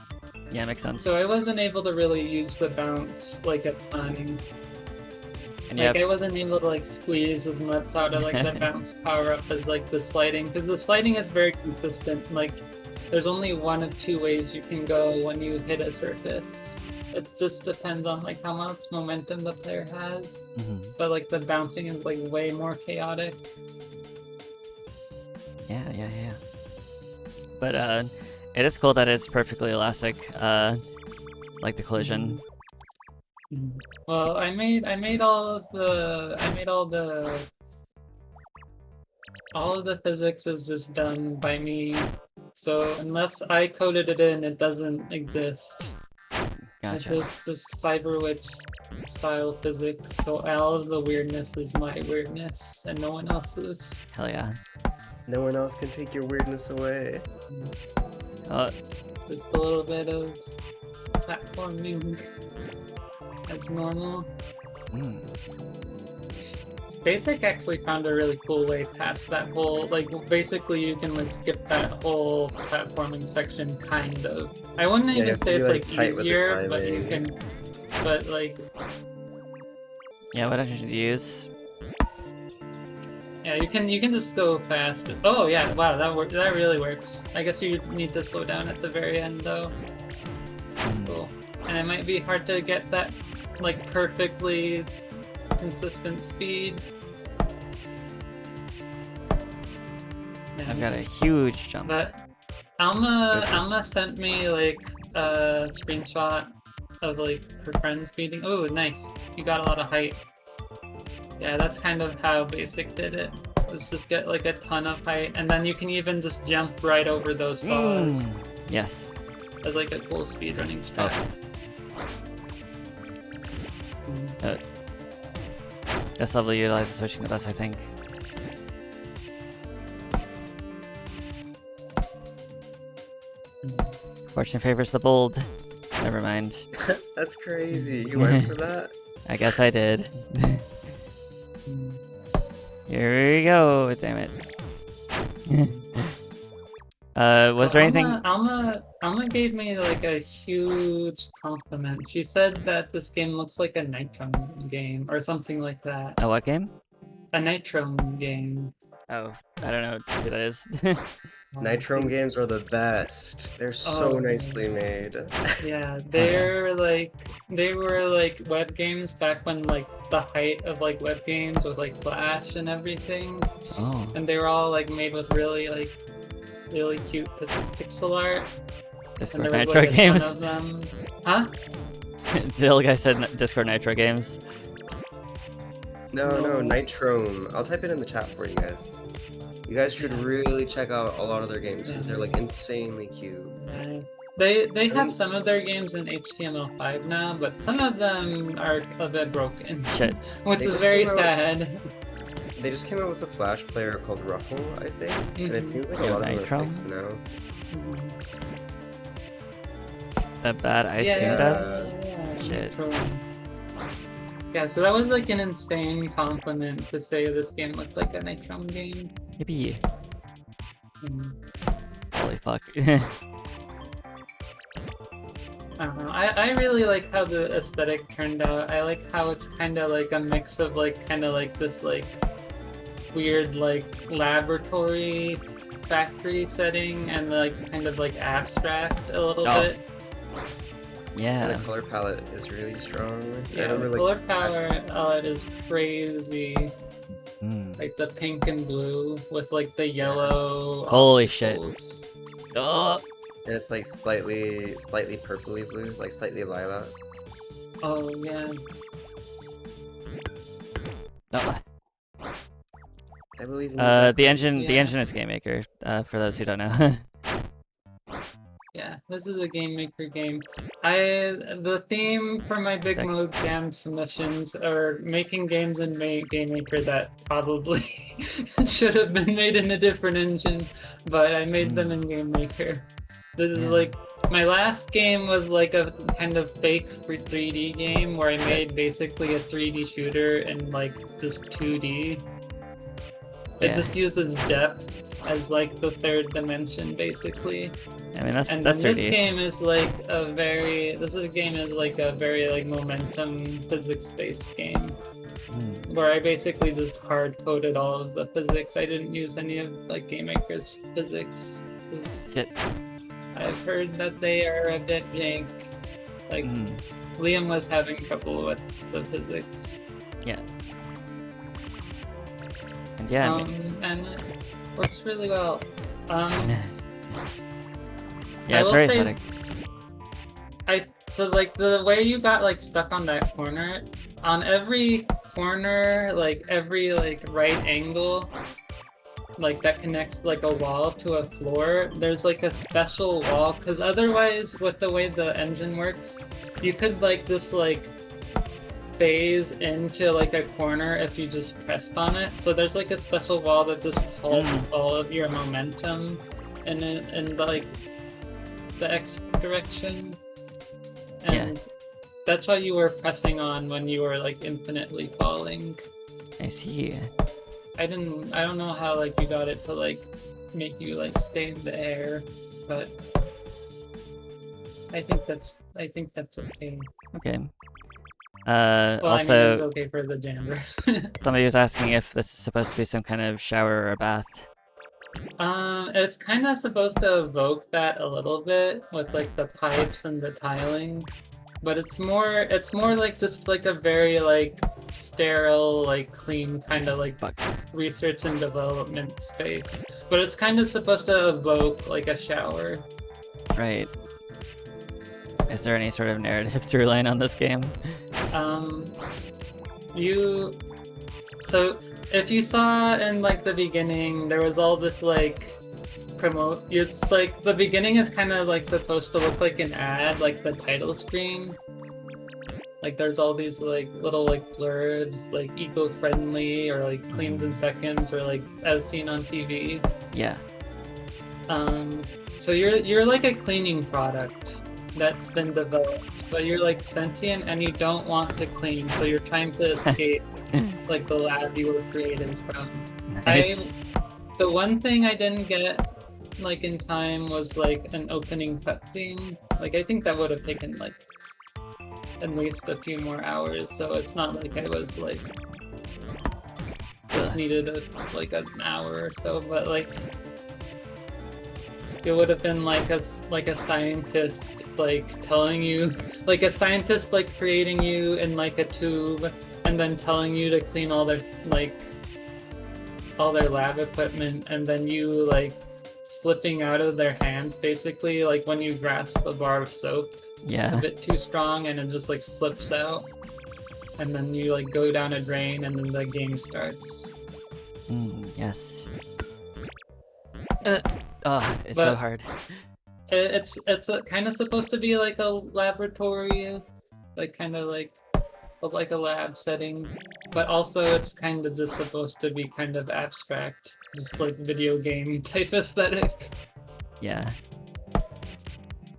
Yeah, makes sense. So I wasn't able to really use the bounce like a ton. And Like I wasn't able to like squeeze as much out of like the bounce power up as like the sliding, because the sliding is very consistent. Like there's only one of two ways you can go when you hit a surface. It just depends on like how much momentum the player has. But like the bouncing is like way more chaotic. Yeah. But it is cool that it's perfectly elastic, like the collision. Well, I made all the physics is just done by me. So unless I coded it in, it doesn't exist. Gotcha. It's just Cyberwitch style physics. So all of the weirdness is my weirdness and no one else's. Hell yeah. No one else can take your weirdness away. Just a little bit of platforming as normal. Basic actually found a really cool way past that whole, like, basically you can like skip that whole platforming section, kind of. I wouldn't even say it's like easier, but you can, but like... Yeah, what did you use? Yeah, you can just go fast. Oh yeah, wow, that really works. I guess you need to slow down at the very end though. Cool. And it might be hard to get that like perfectly consistent speed. I've got a huge jump. But Alma sent me like a screenshot of like her friends beating. Oh, nice! You got a lot of height. Yeah, that's kind of how basic did it. Let's just get like a ton of height, and then you can even just jump right over those saws. Yes. As like a cool speedrunning style. This level utilizes switching the best, I think. Fortune favors the bold. Never mind. That's crazy. You went for that? I guess I did. Here we go. Damn it. Was there anything? Alma gave me like a huge compliment. She said that this game looks like a Nitro game or something like that. A what game? A Nitro game. Oh, I don't know who that is. Nitro games are the best. They're so nicely made. Yeah, they were like web games back when like the height of like web games with like Flash and everything. Oh. And they were all like made with really cute pixel art. Discord Nitro games. Of them. Huh? The old guy said Discord Nitro games. No, Nitro. I'll type it in the chat for you guys. You guys should really check out a lot of their games because they're like insanely cute. They have some of their games in HTML5 now, but some of them are a bit broken. Shit. Which is very sad. They just came out with a Flash player called Ruffle, I think, and it seems like a lot of them are fixed now. A bad ice cream devs? Yeah, Shit. Yeah, so that was like an insane compliment to say this game looked like a Nitro game. Yippee. Holy fuck. I don't know. I really like how the aesthetic turned out. I like how it's kind of like a mix of like kind of like this like weird like laboratory factory setting and like kind of like abstract a little bit. Yeah. And the color palette is really strong. Yeah, the color palette is crazy. Like the pink and blue with like the yellow. Holy shit. Oh. And it's like slightly purpley blues, like slightly lilac. Oh yeah. I believe in the engine is GameMaker, for those who don't know. Yeah, This is a game maker game. The theme for my BIGMODE jam submissions are making games in Game Maker that probably should have been made in a different engine, but I made them in Game Maker. This is like my last game was like a kind of fake 3D game where I made basically a 3D shooter in like just 2D. It just uses depth as like the third dimension basically. I mean, that's This 3D. game is like a very like momentum physics-based game where I basically just hard-coded all of the physics. I didn't use any of like Game Maker's physics. Shit. I've heard that they are a bit jank. Like Liam was having trouble with the physics. Yeah. And yeah, I mean, and it works really well. yeah, it's very say- aesthetic. So like the way you got like stuck on that corner, on every corner, like every like right angle, like that connects like a wall to a floor, there's like a special wall, because otherwise with the way the engine works, you could like just like phase into like a corner if you just pressed on it. So there's like a special wall that just holds all of your momentum in like the X direction. And that's why you were pressing on when you were like infinitely falling. I see. I don't know how like you got it to like make you like stay in the air, but I think that's okay. Okay. Well, Also, I mean, it's okay for the jammer. somebody was asking if this is supposed to be some kind of shower or a bath. It's kind of supposed to evoke that a little bit with like the pipes and the tiling, but it's more like just like a very like sterile, like clean kind of like research and development space. But it's kind of supposed to evoke like a shower. Right. Is there any sort of narrative through line on this game? So if you saw in like the beginning, there was all this like it's like the beginning is kind of like supposed to look like an ad, like the title screen. Like there's all these like little like blurbs, like eco-friendly or like cleans in seconds or like as seen on TV. Yeah. So you're like a cleaning product that's been developed, but you're like sentient and you don't want to clean, so you're trying to escape like the lab you were created from. Nice. The one thing I didn't get like in time was like an opening cutscene. Like I think that would have taken like at least a few more hours, so it's not like I was like just needed like an hour or so, but like it would have been like a scientist like telling you, like a scientist like creating you in like a tube and then telling you to clean all their lab equipment, and then you like slipping out of their hands basically, like when you grasp a bar of soap a bit too strong and it just like slips out, and then you like go down a drain and then the game starts. Yes. It's so hard. It's kind of supposed to be like a laboratory, like kind of like a lab setting, but also it's kind of just supposed to be kind of abstract, just like video game type aesthetic. Yeah.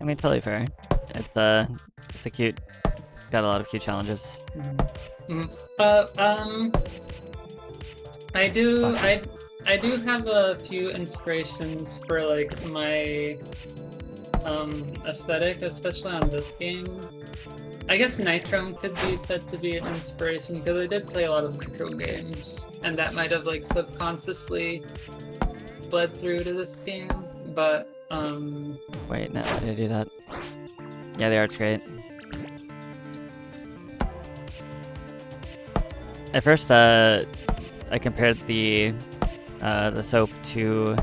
I mean, totally fair. It's a cute. It's got a lot of cute challenges. I do have a few inspirations for like my aesthetic, especially on this game. I guess Nitro could be said to be an inspiration because I did play a lot of Nitro games, and that might have like subconsciously bled through to this game. But wait, no, why did I do that? Yeah, the art's great. At first, I compared the soap to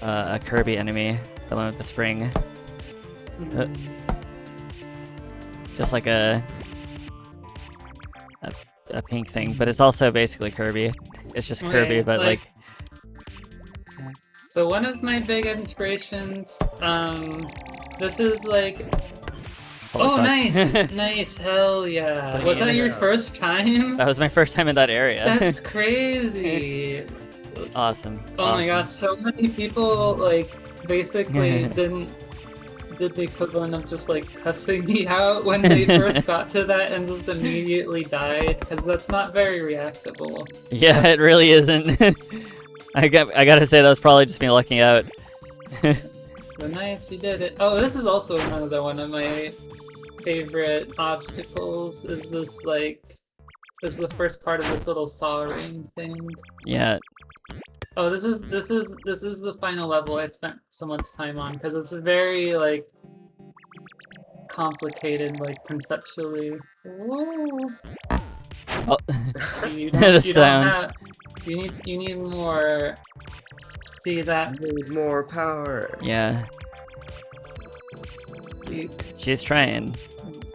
a Kirby enemy, the one with the spring. Just like a pink thing, but it's also basically Kirby. It's just Kirby, but like... So one of my big inspirations This is like. Holy Oh, fuck. nice, nice, hell yeah! Putting Was it that in your it. first time? That was my first time in that area. That's crazy. Awesome. Oh my god, so many people like basically did the equivalent of just like cussing me out when they first got to that and just immediately died, because that's not very reactable. Yeah, it really isn't. I gotta say that was probably just me lucking out. The nice you did it. Oh, this is also another one of my favorite obstacles. Is this like this is the first part of this little saw ring thing? Yeah. Oh, this is the final level I spent so much time on because it's very like complicated, like conceptually. Whoa. Oh. You The don't sound. have. You need more. See that? Need more power. Yeah. You, She's trying.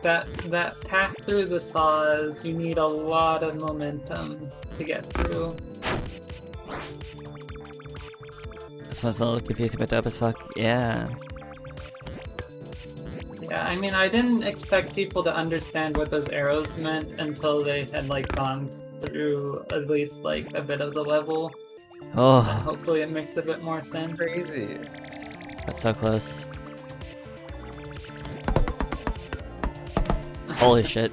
that path through the saws. You need a lot of momentum to get through. This one's a little confusing but dope as fuck. Yeah. Yeah, I mean, I didn't expect people to understand what those arrows meant until they had like gone through at least like a bit of the level. Oh, Hopefully, it makes a bit more sense. Crazy. that's so close. Holy shit.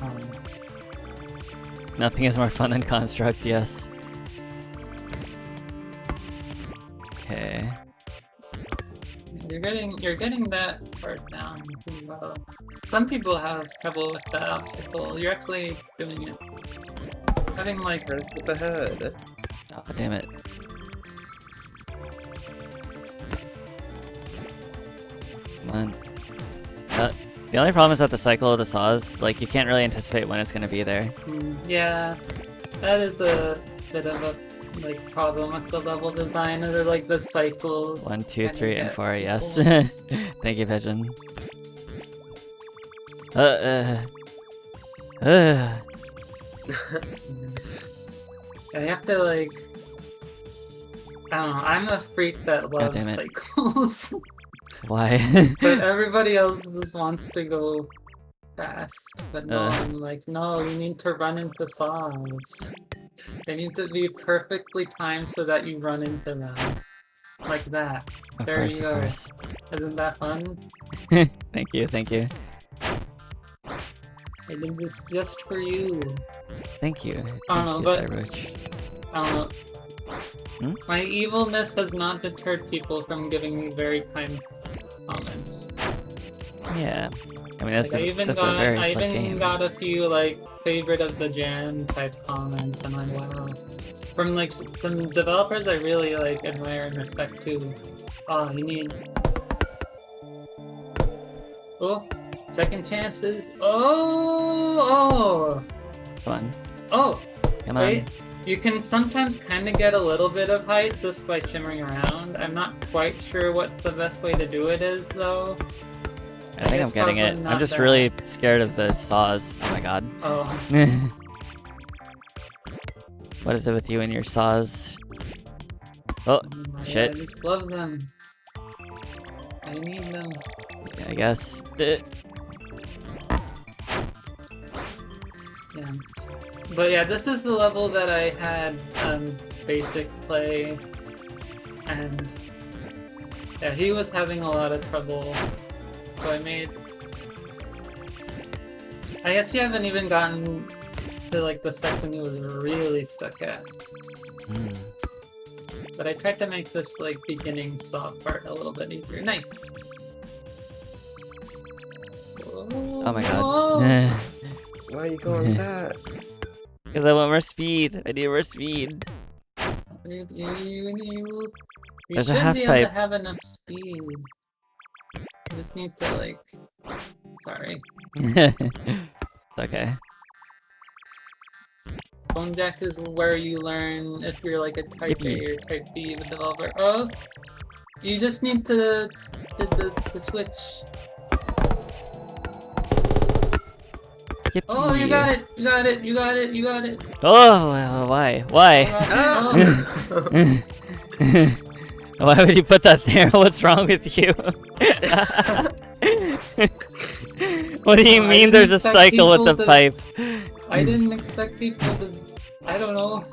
Um, Nothing is more fun than Construct, yes. Okay. you're getting that part down pretty well. Some people have trouble with that obstacle. You're actually doing it. Having like Trying to skip ahead. Oh, damn it. Come on. The only problem is that the cycle of the saws, like, you can't really anticipate when it's gonna be there. yeah, that is a bit of a like problem with the level design. They're like the cycles. 1, 2, kinda 3, and get 4, yes. old. Thank you, Pigeon. Uh. Yeah, you have to like. I don't know. I'm a freak that loves damn it. cycles, Why? but everybody else just wants to go fast. But no, Uh. I'm like, no, you need to run into saws. They need to be perfectly timed so that you run into them, like that. Of There course, you of go. course. Isn't that fun? Thank you, thank you. I did this just for you. Thank you. I Thank don't know, you, but- Cyberwitch. I don't know. Hmm? My evilness has not deterred people from giving me very kind comments. Yeah. I mean, that's, Like, I that's a very slick even game. got a few like favorite of the jam type comments, and I'm wow. From like some developers I really like admire and respect too. Oh, you need. Oh, second chances. Oh, Come on. oh. Come Wait, on. you can sometimes kind of get a little bit of height just by shimmering around. I'm not quite sure what the best way to do it is, though. I think I'm guess getting it. probably I'm not just that. really scared of the saws. Oh my god. Oh, What is it with you and your saws? Oh, my shit. God, I just love them. I need them. I guess. Yeah. But yeah, this is the level that I had basic play, and yeah, he was having a lot of trouble, so I made. I guess you haven't even gotten to like the section he was really stuck at, Mm. but I tried to make this like beginning saw part a little bit easier. Nice. Oh my god. Oh, Why are you going that? Because I want more speed. I need more speed. you There's a should half be able pipe. to have enough speed. You just need to like. Sorry. It's okay. Bone Jack is where you learn if you're like a type Yippee. A or type B developer. Oh, you just need to switch. Yippee. Oh, you got it! You got it! You got it! You got it! Oh, why? Why? Oh, Why would you put that there? What's wrong with you? What do you I mean didn't there's a expect cycle with the people to- pipe? I didn't expect people to. I don't know.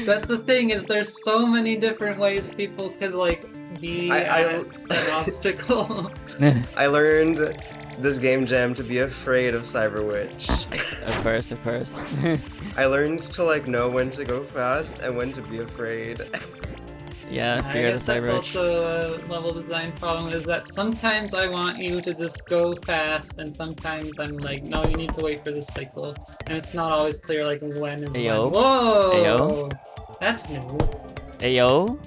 That's the thing, is there's so many different ways people could like be an obstacle. I learned this game jam to be afraid of Cyberwitch. Of course, of course. I learned to like know when to go fast and when to be afraid. Yeah, I fear the guess that's Cyberwitch. also a level design problem, is that sometimes I want you to just go fast, and sometimes I'm like, no, you need to wait for this cycle. And it's not always clear like when is Ayo. when. Whoa! Ayo. That's new. Ayo?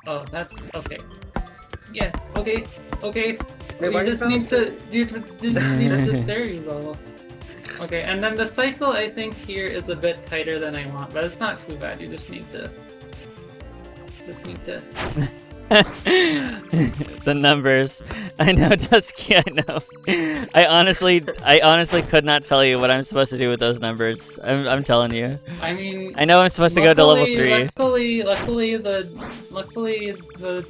Oh, that's okay. Yeah, okay, okay. Wait, You why just you need fell? to, you just need to, there you go. Okay, and then the cycle I think here is a bit tighter than I want, but it's not too bad. You just need to, The numbers. I know, Dusky, I know. I honestly could not tell you what I'm supposed to do with those numbers. I'm telling you. I mean, I know I'm supposed to go to level 3. Luckily the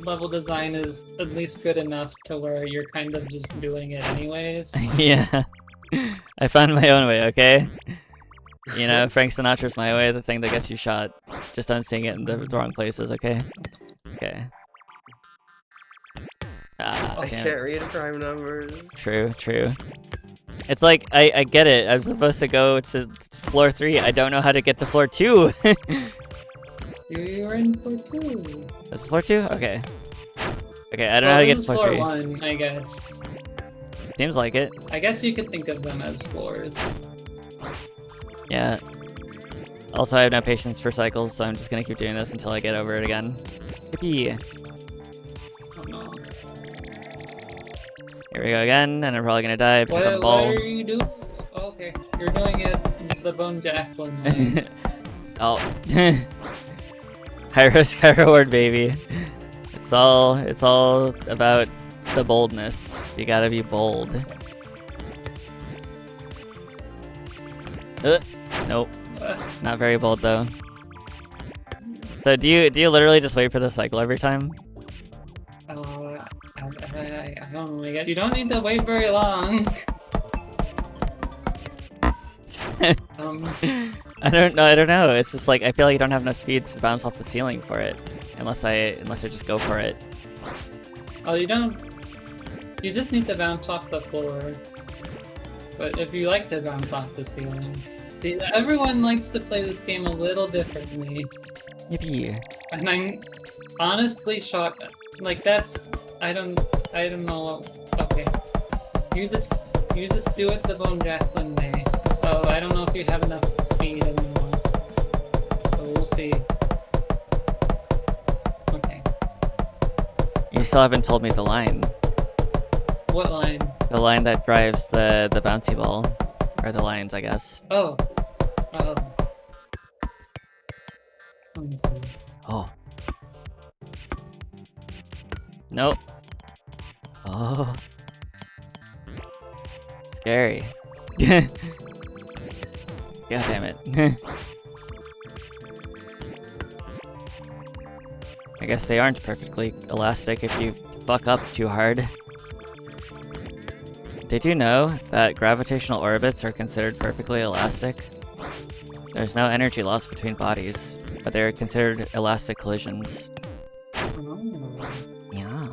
level design is at least good enough to where you're kind of just doing it anyways. Yeah. I found my own way, okay? You know, Frank Sinatra's My Way, the thing that gets you shot. Just don't sing it in the wrong places, okay? Okay. Ah, I damn can't it. read prime numbers. True, true. It's like, I get it. I'm supposed to go to floor 3. I don't know how to get to floor 2. You were in floor 2. This is floor 2? Okay. Okay, I don't know how to get to floor 3. 1, I guess. Seems like it. I guess you could think of them as floors. Yeah. Also, I have no patience for cycles, so I'm just gonna keep doing this until I get over it again. Yippee! Oh no. Here we go again, and I'm probably gonna die because I'm What bald. are you doing? Oh, okay, you're doing it the Bone Jacqueline way. Oh. High risk, high reward, baby. It's all about the boldness. You gotta be bold. Nope. Not very bold though. So do you literally just wait for the cycle every time? I don't know. You don't need to wait very long. I don't know. It's just like I feel like you don't have enough speed to bounce off the ceiling for it, unless I just go for it. Oh, you don't. You just need to bounce off the floor. But if you like to bounce off the ceiling, see, everyone likes to play this game a little differently, Yippee! and I'm honestly shocked. Like that's, I don't know. Okay, you just do it the Bone Jacqueline way. Oh, I don't know if you have enough speed anymore. So we'll see. Okay. You still haven't told me the line. What line? The line that drives the bouncy ball, or the lines, I guess. Oh. Let me see. Oh. Nope. Oh. Scary. God damn it. I guess they aren't perfectly elastic if you fuck up too hard. Did you know that gravitational orbits are considered perfectly elastic? There's no energy loss between bodies, but they are considered elastic collisions. Oh. Yeah.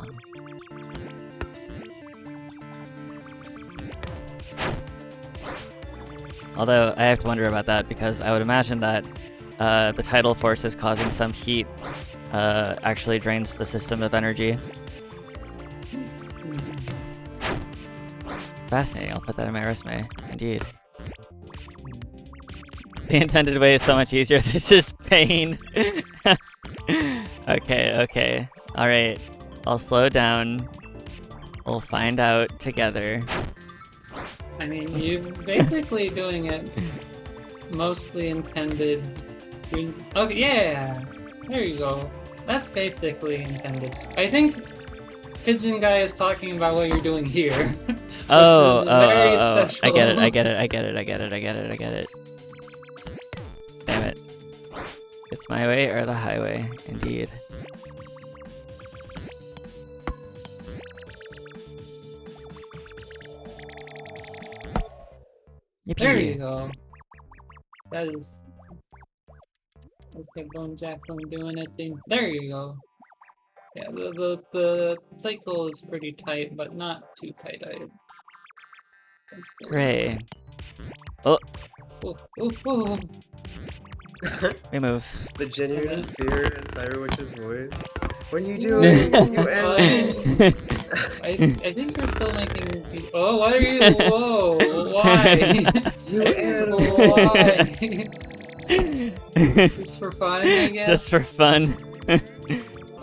Although, I have to wonder about that because I would imagine that the tidal forces causing some heat actually drains the system of energy. Fascinating, I'll put that in my resume. Indeed. The intended way is so much easier. This is pain. Okay. Alright. I'll slow down. We'll find out together. I mean, you're basically doing it mostly intended. Okay, yeah, there you go. That's basically intended. I think Pigeon Guy is talking about what you're doing here. Oh. Special. I get it. Damn it. It's my way or the highway, indeed. There you Yippee! go. That is. Okay, Bone Jacqueline doing a thing. There you go. Yeah, the cycle is pretty tight, but not too tight. Hooray! Oh, Oh, oh, oh. we move. The genuine fear in Cyberwitch's voice. What are you doing? You end. I think we're still making. Oh, what are you? Whoa! Why? You animal. Why? Just for fun, I guess. Just for fun.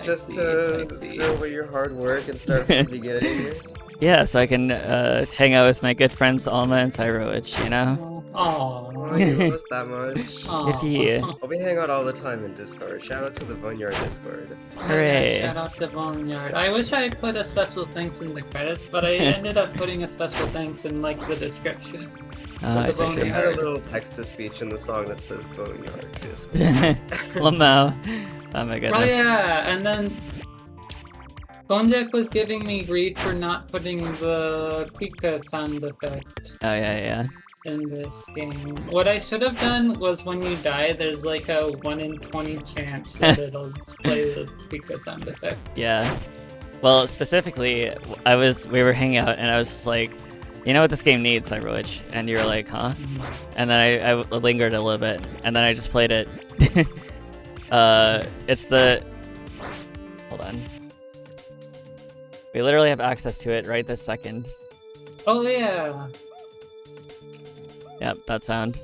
Just I to see. throw away your hard work and start from the beginning. Yeah, so I can hang out with my good friends Alma and Cyberwitch, you know? Oh, Aww. you love us that much. Yippee. We hang out all the time in Discord. Shout out to the Boneyard Discord. Hooray! Shout out to Boneyard. I wish I put a special thanks in the credits, but I ended up putting a special thanks in like the description. I the see. We see. had a little text-to-speech in the song that says Boneyard Discord. Lamau. Oh my Oh goodness. yeah, and then Bonejack was giving me grief for not putting the Pika sound effect Oh yeah, in this game. What I should have done was when you die, there's like a 1 in 20 chance that it'll play the Pika sound effect. yeah. Well, specifically, we were hanging out, and I was like, you know what this game needs, Cyberwitch? And you were like, huh? And then I lingered a little bit, and then I just played it. It's the... Hold on. We literally have access to it right this second. Oh yeah. Yep, that sound.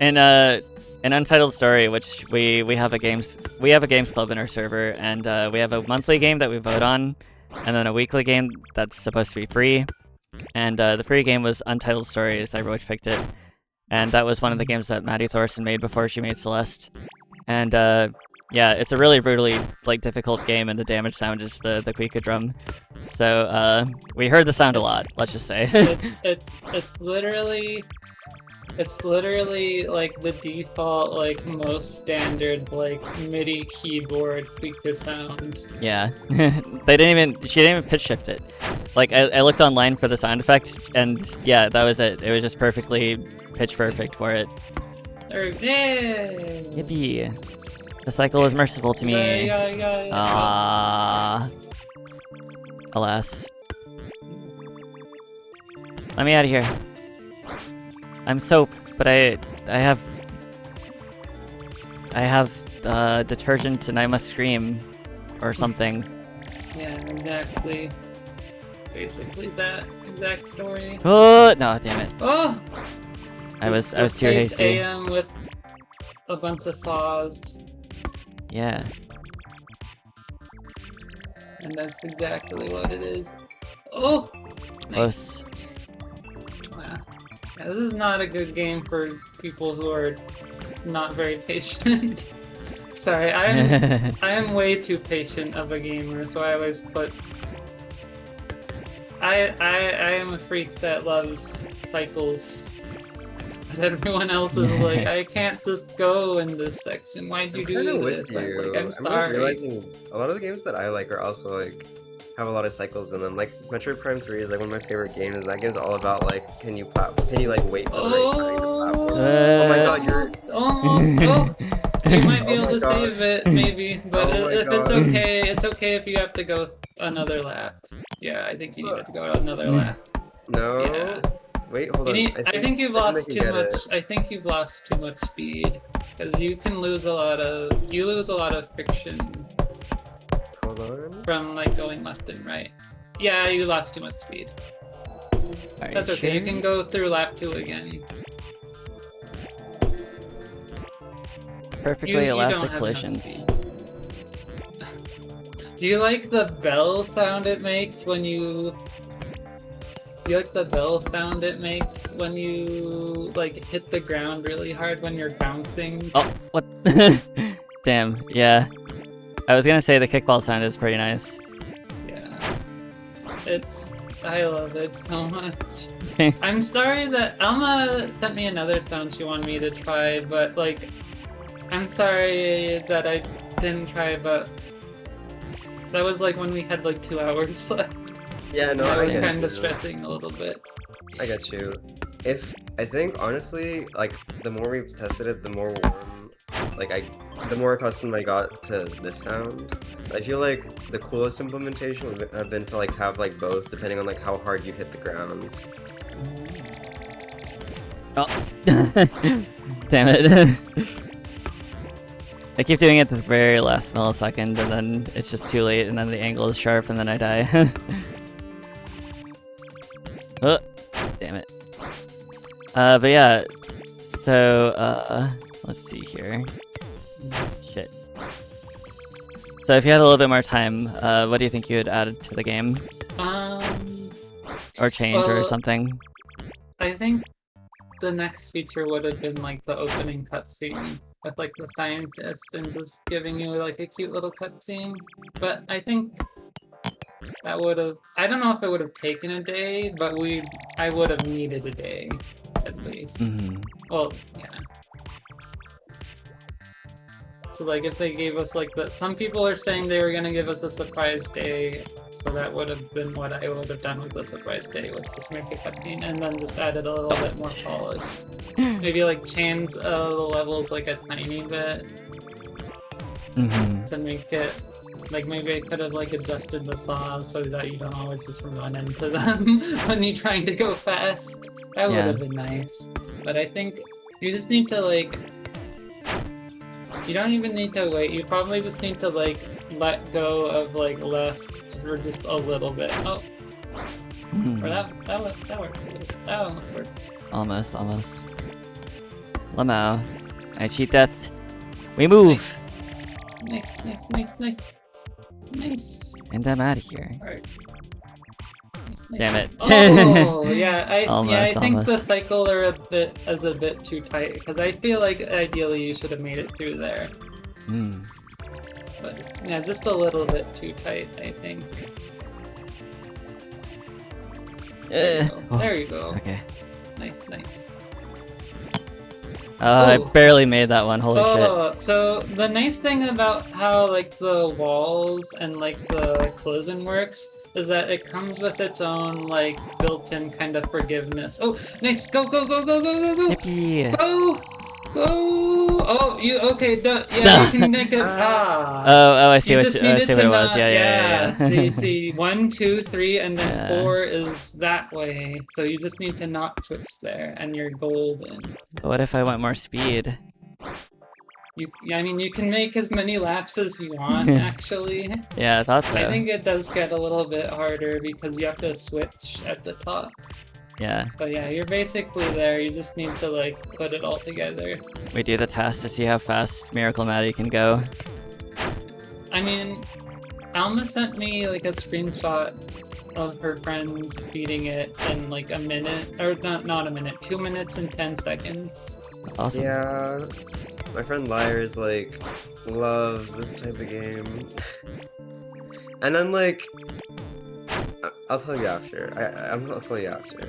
And an Untitled Story, which we have a games club in our server, and we have a monthly game that we vote on, and then a weekly game that's supposed to be free. And the free game was Untitled Story. Cyberwitch picked it, and that was one of the games that Maddie Thorson made before she made Celeste. And yeah, it's a really brutally difficult game, and the damage sound is the Quika drum. So we heard the sound a lot. Let's just say. It's literally like the default most standard MIDI keyboard Pika sound. Yeah, she didn't even pitch shift it. I looked online for the sound effect, and yeah, that was it. It was just perfectly pitch perfect for it. Yay! Yippee! The cycle is merciful to me. Ah, alas. Let me out of here. I'm soap, but I have detergent, and I must scream, or something. Yeah, exactly. Basically that exact story. Oh no! Damn it! Oh! I was Just too replace hasty. AM with a bunch of saws, Yeah. and that's exactly what it is. Oh! Close. Yeah. Yeah, this is not a good game for people who are not very patient. Sorry, I am way too patient of a gamer, so I always put. I am a freak that loves cycles. But everyone else is like, I can't just go in this section. Why'd you I'm do kind of this? with you. I'm like, I'm I'm sorry. realizing a lot of the games that I like are also have a lot of cycles in them. Like Metroid Prime 3 is one of my favorite games, and that game's all about can you wait for the right time to platform. Oh my god, you're almost. Oh, you might be Oh able my to god. save it, maybe. But Oh my if it's god. okay, it's okay if you have to go another lap. Yeah, I think you need to go another lap. No. Yeah. Wait, hold on. I think you've I lost can too get much. it. I think you've lost too much speed because you can lose a lot of. You lose a lot of friction Hold on. from going left and right. Yeah, you lost too much speed. Are That's you okay. sure? You can go through lap 2 again. Perfectly You don't elastic have enough collisions. speed. Do you like the bell sound it makes when you? Do you like the bell sound it makes when you hit the ground really hard when you're bouncing? Oh, what? Damn. Yeah. I was gonna say the kickball sound is pretty nice. Yeah. I love it so much. I'm sorry that Alma sent me another sound she wanted me to try, but I'm sorry that I didn't try, but that was like when we had like 2 hours left. Yeah, no, I I was get kind you. of stressing a little bit. I get you. I think honestly, like the more we've tested it, the more warm, the more accustomed I got to this sound. I feel like the coolest implementation would have been to like have like both, depending on like how hard you hit the ground. Oh. Damn it. I keep doing it at the very last millisecond, and then it's just too late, and then the angle is sharp, and then I die. Oh, damn it. But yeah, so, let's see here. Shit. So if you had a little bit more time, what do you think you would add to the game? Or change or well, something? I think the next feature would have been like the opening cutscene with like the scientist and just giving you like a cute little cutscene. But I think that would have, I don't know if it would have taken a day, but I would have needed a day at least. Mm-hmm. Well, yeah. So like if they gave us like some people are saying they were gonna give us a surprise day, so that would have been what I would have done with the surprise day, was just make a cutscene and then just added a little bit more polish. Maybe like change the levels like a tiny bit to make it, like maybe I could have like adjusted the saw so that you don't always just run into them when you're trying to go fast. That would have been nice. But I think you just need to like, you don't even need to wait, you probably just need to like let go of like left for just a little bit. Oh. Or that worked. That almost worked. Almost. Lemao. I cheat death. We move! Nice. And I'm out of here. Alright. Nice. Damn it. Oh, yeah, I think almost. the cycle is a bit too tight, because I feel like ideally you should have made it through there. But yeah, just a little bit too tight, I think. There you go. Okay. Nice. I barely made that one, holy shit. So the nice thing about how like the walls and like the closing works is that it comes with its own like built-in kind of forgiveness. Oh, nice! Go! Yippee. Go! Oh, you okay? Yeah, you can make it. Oh, I see what it was. Yeah. See, 1, 2, 3, and then 4 is that way. So you just need to not switch there, and you're golden. But what if I want more speed? I mean, you can make as many laps as you want, actually. Yeah, I thought so. I think it does get a little bit harder because you have to switch at the top. Yeah. But yeah, you're basically there. You just need to like put it all together. We do the test to see how fast Miracle Maddie can go. I mean, Alma sent me like a screenshot of her friends beating it in like a minute, or not a minute, 2 minutes and 10 seconds. That's awesome. Yeah, my friend Lyres like loves this type of game. And then like, I'll tell you after. I'll tell you after.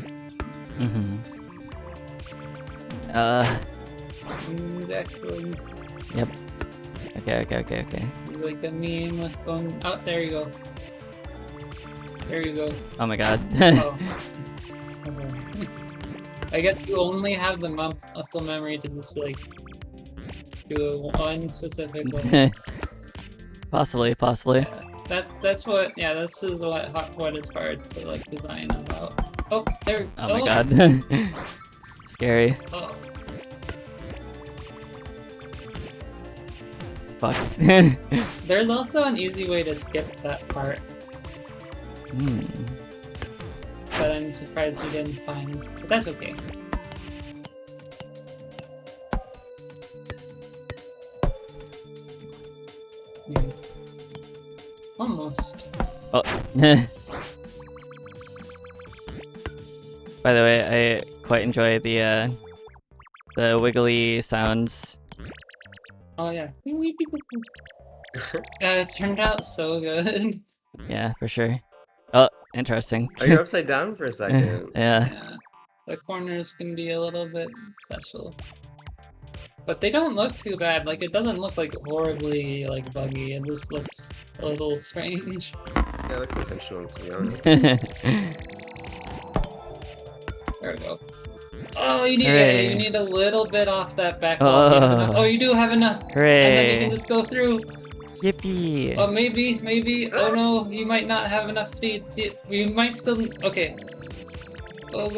Exactly. Yep. Okay. Like a meme was going. Oh, there you go. There you go. Oh my god. Oh. I guess you only have the muscle memory to just like do one specific one. Possibly. Yeah, that's what. Yeah, this is what is hard to like design about. Oh, there. Oh my god. Scary. Oh. Fuck. There's also an easy way to skip that part. But I'm surprised you didn't find. But that's okay. Almost. Oh. By the way, I quite enjoy the wiggly sounds. Oh yeah. It turned out so good. Yeah, for sure. Oh, interesting. Oh, you're upside down for a second. Yeah. The corners can be a little bit special. But they don't look too bad. Like, it doesn't look like horribly like buggy. It just looks a little strange. Yeah, it looks intentional, to be honest. There we go. Oh, you need a little bit off that back wall. Oh, you do have enough. Hooray. And then you can just go through. Yippee! Oh, maybe. Oh no, you might not have enough speed. See, you might still. Okay. Go. Oh,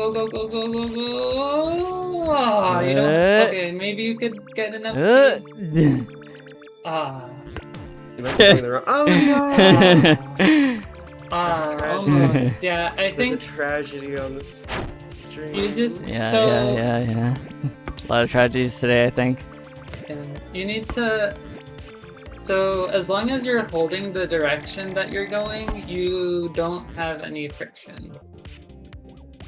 you don't. Okay, maybe you could get enough speed. Ah. You might be going the wrong. Oh no! Almost. Yeah, I think. There's a tragedy on this stream. You just. Yeah. So, A lot of tragedies today, I think. You need to. So, as long as you're holding the direction that you're going, you don't have any friction.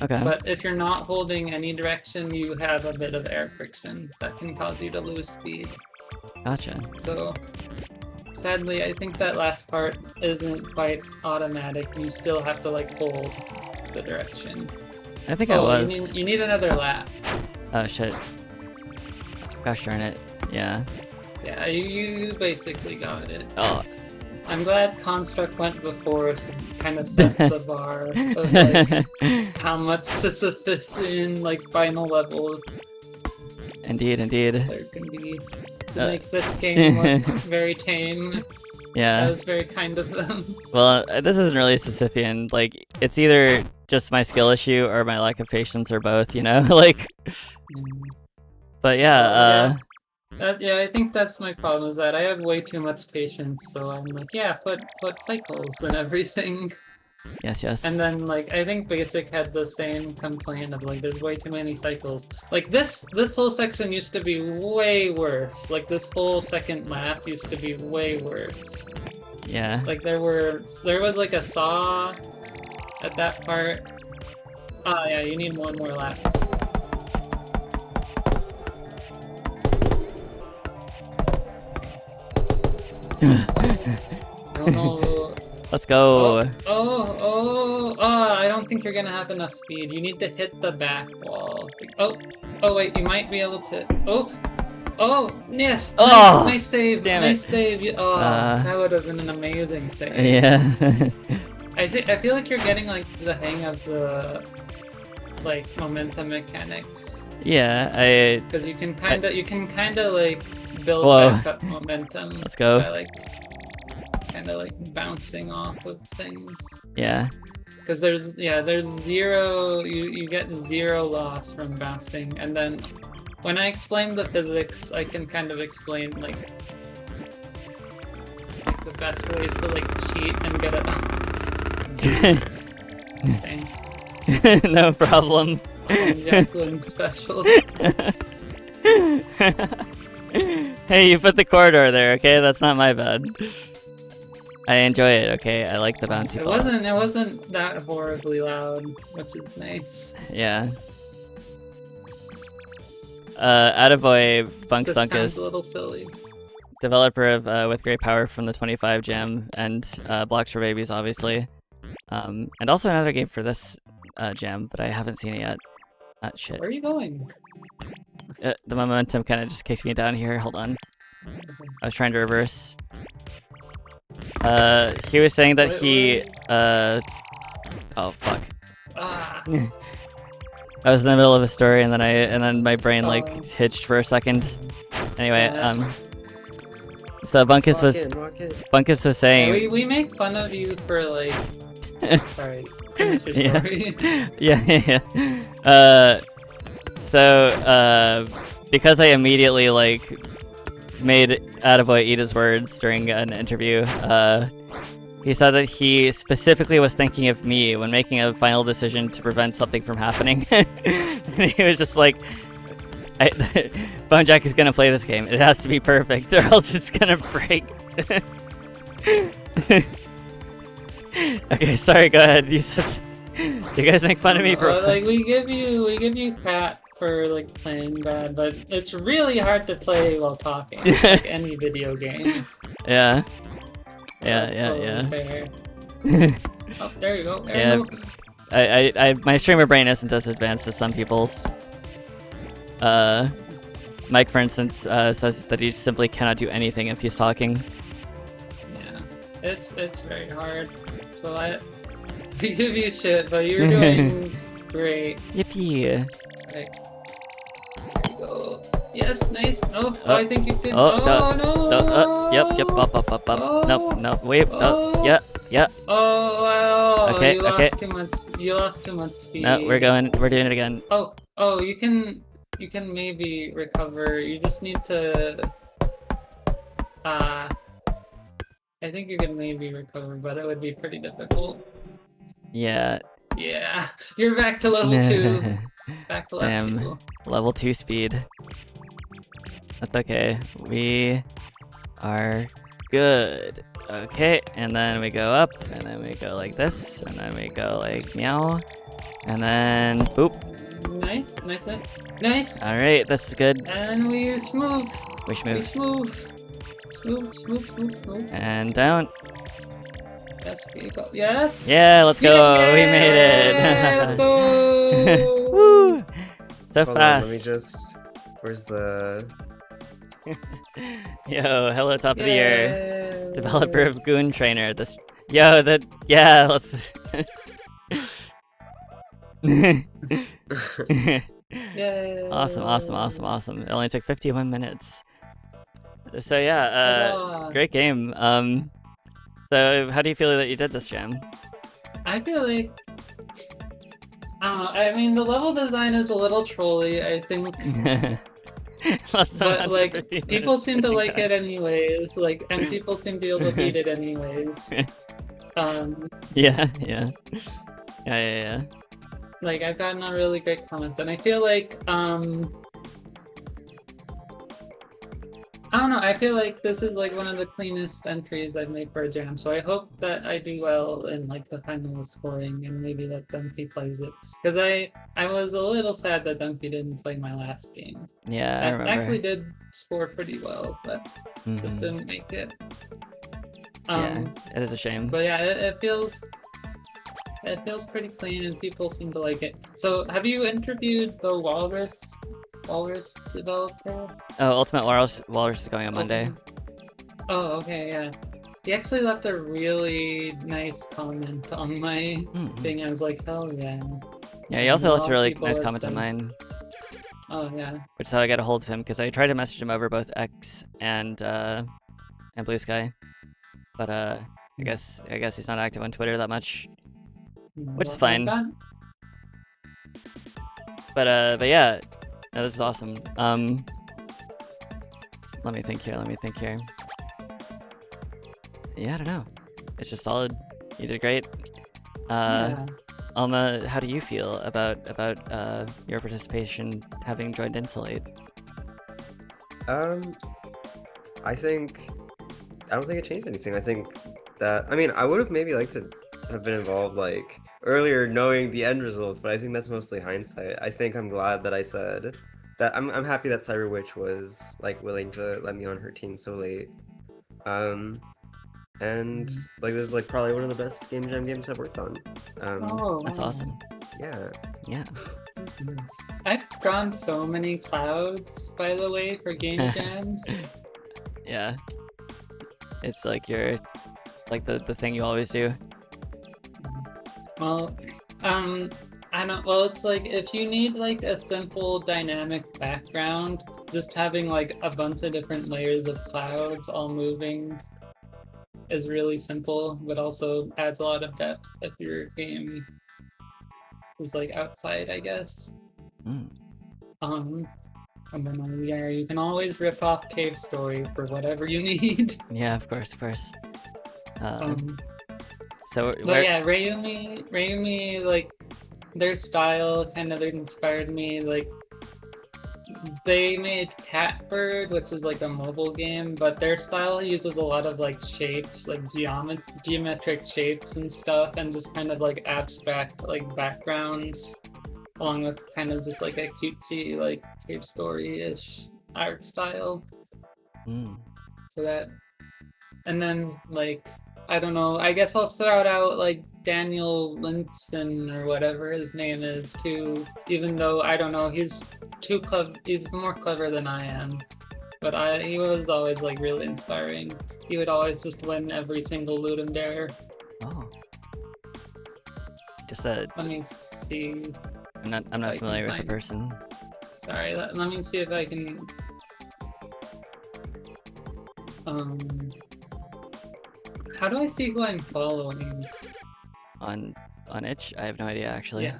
Okay. But if you're not holding any direction, you have a bit of air friction that can cause you to lose speed. Gotcha. So, sadly, I think that last part isn't quite automatic. You still have to like hold the direction. I think I was. You need another lap. Oh shit. Gosh darn it. Yeah. Yeah, you basically got it. Oh. I'm glad Construct went before to kind of set the bar of like how much Sisyphus-in like final levels Indeed. there can be to make this game look very tame. Yeah. That was very kind of them. Well, this isn't really Sisyphean. Like, it's either just my skill issue or my lack of patience or both, you know? Like. But yeah, yeah, I think that's my problem, is that I have way too much patience, so I'm like, yeah, put cycles and everything. Yes. And then, like, I think Basic had the same complaint of, like, there's way too many cycles. Like, this whole section used to be way worse. Like, this whole second lap used to be way worse. Yeah. Like, there was, like, a saw at that part. Ah, yeah, you need one more lap. Oh no. Let's go. I don't think you're gonna have enough speed. You need to hit the back wall. Oh wait, you might be able to. Yes! Oh, nice save! damn Nice it. save! That would have been an amazing save. Yeah. I feel like you're getting like the hang of the like momentum mechanics. Yeah, Because you can kind of like build Whoa. back up momentum. Let's go. By, like, kind of like bouncing off of things. Yeah. Because there's zero, you get zero loss from bouncing, and then when I explain the physics, I can kind of explain like the best ways to like cheat and get it. Thanks. No problem. Jacqueline special. Hey, you put the corridor there, okay? That's not my bad. I enjoy it, okay? I like the bouncy ball. It wasn't that horribly loud, which is nice. Yeah. Attaboy Just sounds Bunkstunkus, a little silly. developer of With Great Power from the 25 Jam and Blocks for Babies, obviously. And also another game for this jam, but I haven't seen it yet. Shit. Where are you going? The momentum kind of just kicked me down here. Hold on. I was trying to reverse. He was saying that he oh fuck. Ah. I was in the middle of a story and then my brain like hitched for a second. Anyway, so Bunkus was saying Yeah, we make fun of you for like sorry, finish your Yeah. story. yeah. So because I immediately like made Attaboy eat his words during an interview, he said that he specifically was thinking of me when making a final decision to prevent something from happening. And he was just like, Bonejack is gonna play this game. It has to be perfect, or else it's gonna break. Okay, sorry. Go ahead. You said you guys make fun of me for like we give you crap for like playing bad, but it's really hard to play while talking. Like any video game. Yeah. That's Yeah. totally fair. Oh, there you go. Yeah. You go. My streamer brain isn't as advanced as some people's. Mike, for instance, says that he simply cannot do anything if he's talking. Yeah, it's very hard. So we give you shit, but you're doing great. Yippee! Like, there you go. Yes, nice. Oh, Oh, I think you can. oh, no. yep, up. Nope, wait, Oh. yeah. Oh, wow. Okay, You okay. lost too much speed. No, we're doing it again. Oh, you can maybe recover. You just need to. I think you can maybe recover, but it would be pretty difficult. Yeah. Yeah, you're back to level 2. Back to level 2. Damn, level 2 speed. That's okay. We are good. Okay, and then we go up, and then we go like this, and then we go like meow, and then boop. Nice. Alright, this is good. And we smooth. We move. Smooth. And down. Yes, okay, go. Yes. Yeah, let's go. Yeah, We made it. let's go. Woo! So Hold on, fast. let me just. Where's the? Yo, hello, top of the year. Yay. Developer of Goon Trainer. This. Yo, that. Yeah, let's. Yay. Awesome. It only took 51 minutes. So yeah, great game. So how do you feel that you did this, Jam? I feel like I don't know. I mean, the level design is a little trolly, I think, but like people seem to like it anyways. Like, and people seem to be able to beat it anyways. Yeah. Like, I've gotten a really great comments, and I feel like I don't know, I feel like this is like one of the cleanest entries I've made for a jam, so I hope that I do well in like the final scoring and maybe that Dumpy plays it. Because I was a little sad that Dumpy didn't play my last game. Yeah, I remember. Actually did score pretty well, but just didn't make it. Yeah, it is a shame. But yeah, it feels pretty clean and people seem to like it. So have you interviewed the Walrus developer? Oh, Ultimate Walrus is going on Monday. Oh, okay, yeah. He actually left a really nice comment on my thing. I was like, hell yeah. Yeah, he also left a really nice comment on mine. Oh yeah. Which is how I got a hold of him, because I tried to message him over both X and Blue Sky, but I guess he's not active on Twitter that much, which is fine. But yeah. No, this is awesome. Let me think here. Yeah, I don't know. It's just solid. You did great. Yeah. Alma, how do you feel about your participation having joined Insulate? I don't think it changed anything. I think that I would have maybe liked to have been involved like earlier, knowing the end result, but I think that's mostly hindsight. I think I'm glad that I said that. I'm happy that Cyberwitch was like willing to let me on her team so late. And like this is like probably one of the best game jam games I've worked on. That's awesome. Yeah. I've drawn so many clouds, by the way, for game jams. Yeah. It's like the thing you always do. Well, I don't. Well, it's like if you need like a simple dynamic background, just having like a bunch of different layers of clouds all moving is really simple, but also adds a lot of depth if your game is like outside, I guess. And then you can always rip off Cave Story for whatever you need. Yeah, of course. So, but yeah, Rayumi, like, their style kind of inspired me. Like, they made Catbird, which is like a mobile game, but their style uses a lot of like shapes, like geometric shapes and stuff, and just kind of like abstract like backgrounds, along with kind of just like a cutesy like Cave Story-ish art style. So that, and then like I don't know. I guess I'll shout out like Daniel Linson or whatever his name is too. Even though I don't know, he's too clever. He's more clever than I am. But he was always like really inspiring. He would always just win every single Ludum Dare. Oh. Just a. Let me see. I'm not familiar with the person. Sorry, let me see if I can. How do I see who I'm following? On itch? I have no idea actually. Yeah.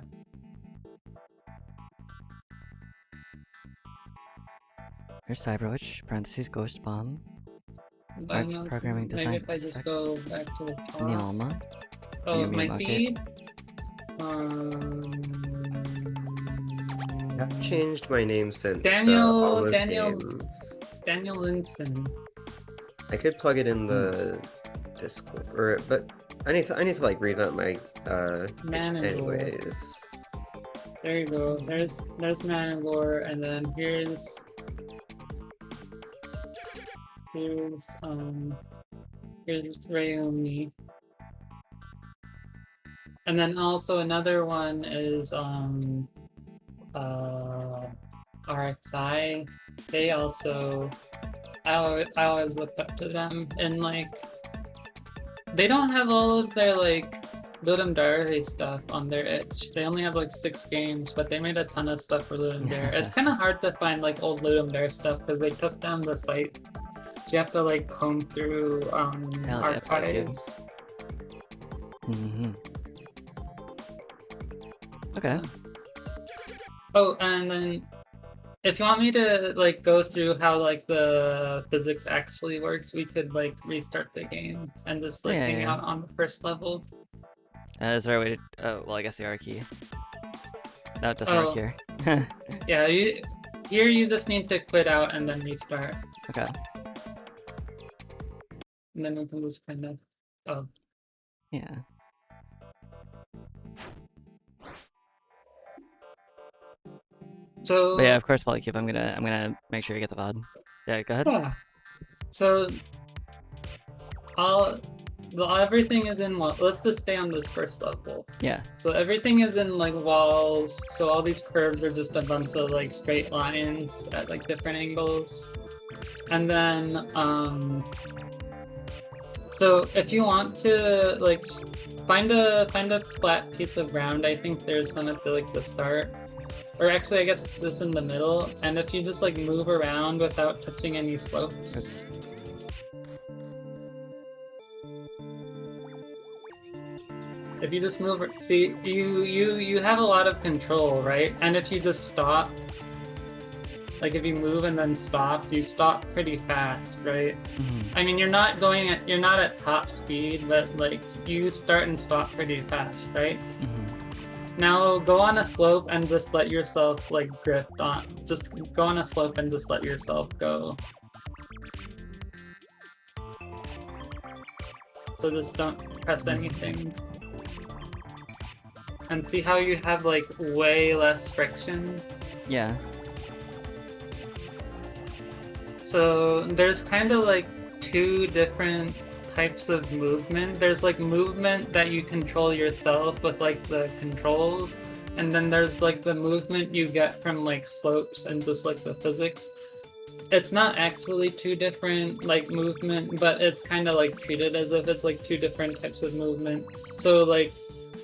Here's Cyberwitch, parentheses, GhostBomb, I'm Arch not- programming Maybe design if I just specs, go back to the top. and the Alma. Oh, Yumi my Market. feed? I've changed my name since Daniel- Alma's Daniel- games. Daniel Linson. I could plug it in the Discord, but I need to like revamp my Managor. anyways. There you go. There's Managor, and then here's Rayumi. And then also another one is RXI. They also I always looked up to them, and like they don't have all of their like Ludum Dare stuff on their itch. They only have like 6 games, but they made a ton of stuff for Ludum Dare. It's kind of hard to find like old Ludum Dare stuff because they took down the site. So you have to like comb through yeah, archives. Mm-hmm. Okay. Oh, and then if you want me to like go through how like the physics actually works, we could like restart the game and just like hang out on the first level. Is there a way to? Oh, well, I guess the R key. No, it doesn't work here. Yeah, here you just need to quit out and then restart, Okay. and then we can just kind of. Oh, Yeah. so But yeah, of course, Polycube. I'm gonna make sure you get the VOD. Yeah, go ahead. yeah. So everything is in one. Let's just stay on this first level. Yeah. So everything is in like walls. So all these curves are just a bunch of like straight lines at like different angles. And then so if you want to like find a flat piece of ground, I think there's some at the start. Or actually I guess this in the middle. And if you just like move around without touching any slopes. Oops. If you just move, see, you have a lot of control, right? And if you just stop, like if you move and then stop, you stop pretty fast, right? Mm-hmm. I mean, you're not at top speed, but like you start and stop pretty fast, right? Mm-hmm. Now go on a slope and just let yourself like drift on. Just go on a slope and just let yourself go. So just don't press anything. And see how you have like way less friction? Yeah. So there's kind of like 2 different types of movement. There's like movement that you control yourself with like the controls, and then there's like the movement you get from like slopes and just like the physics. It's not actually 2 different like movement, but it's kind of like treated as if it's like 2 different types of movement. So like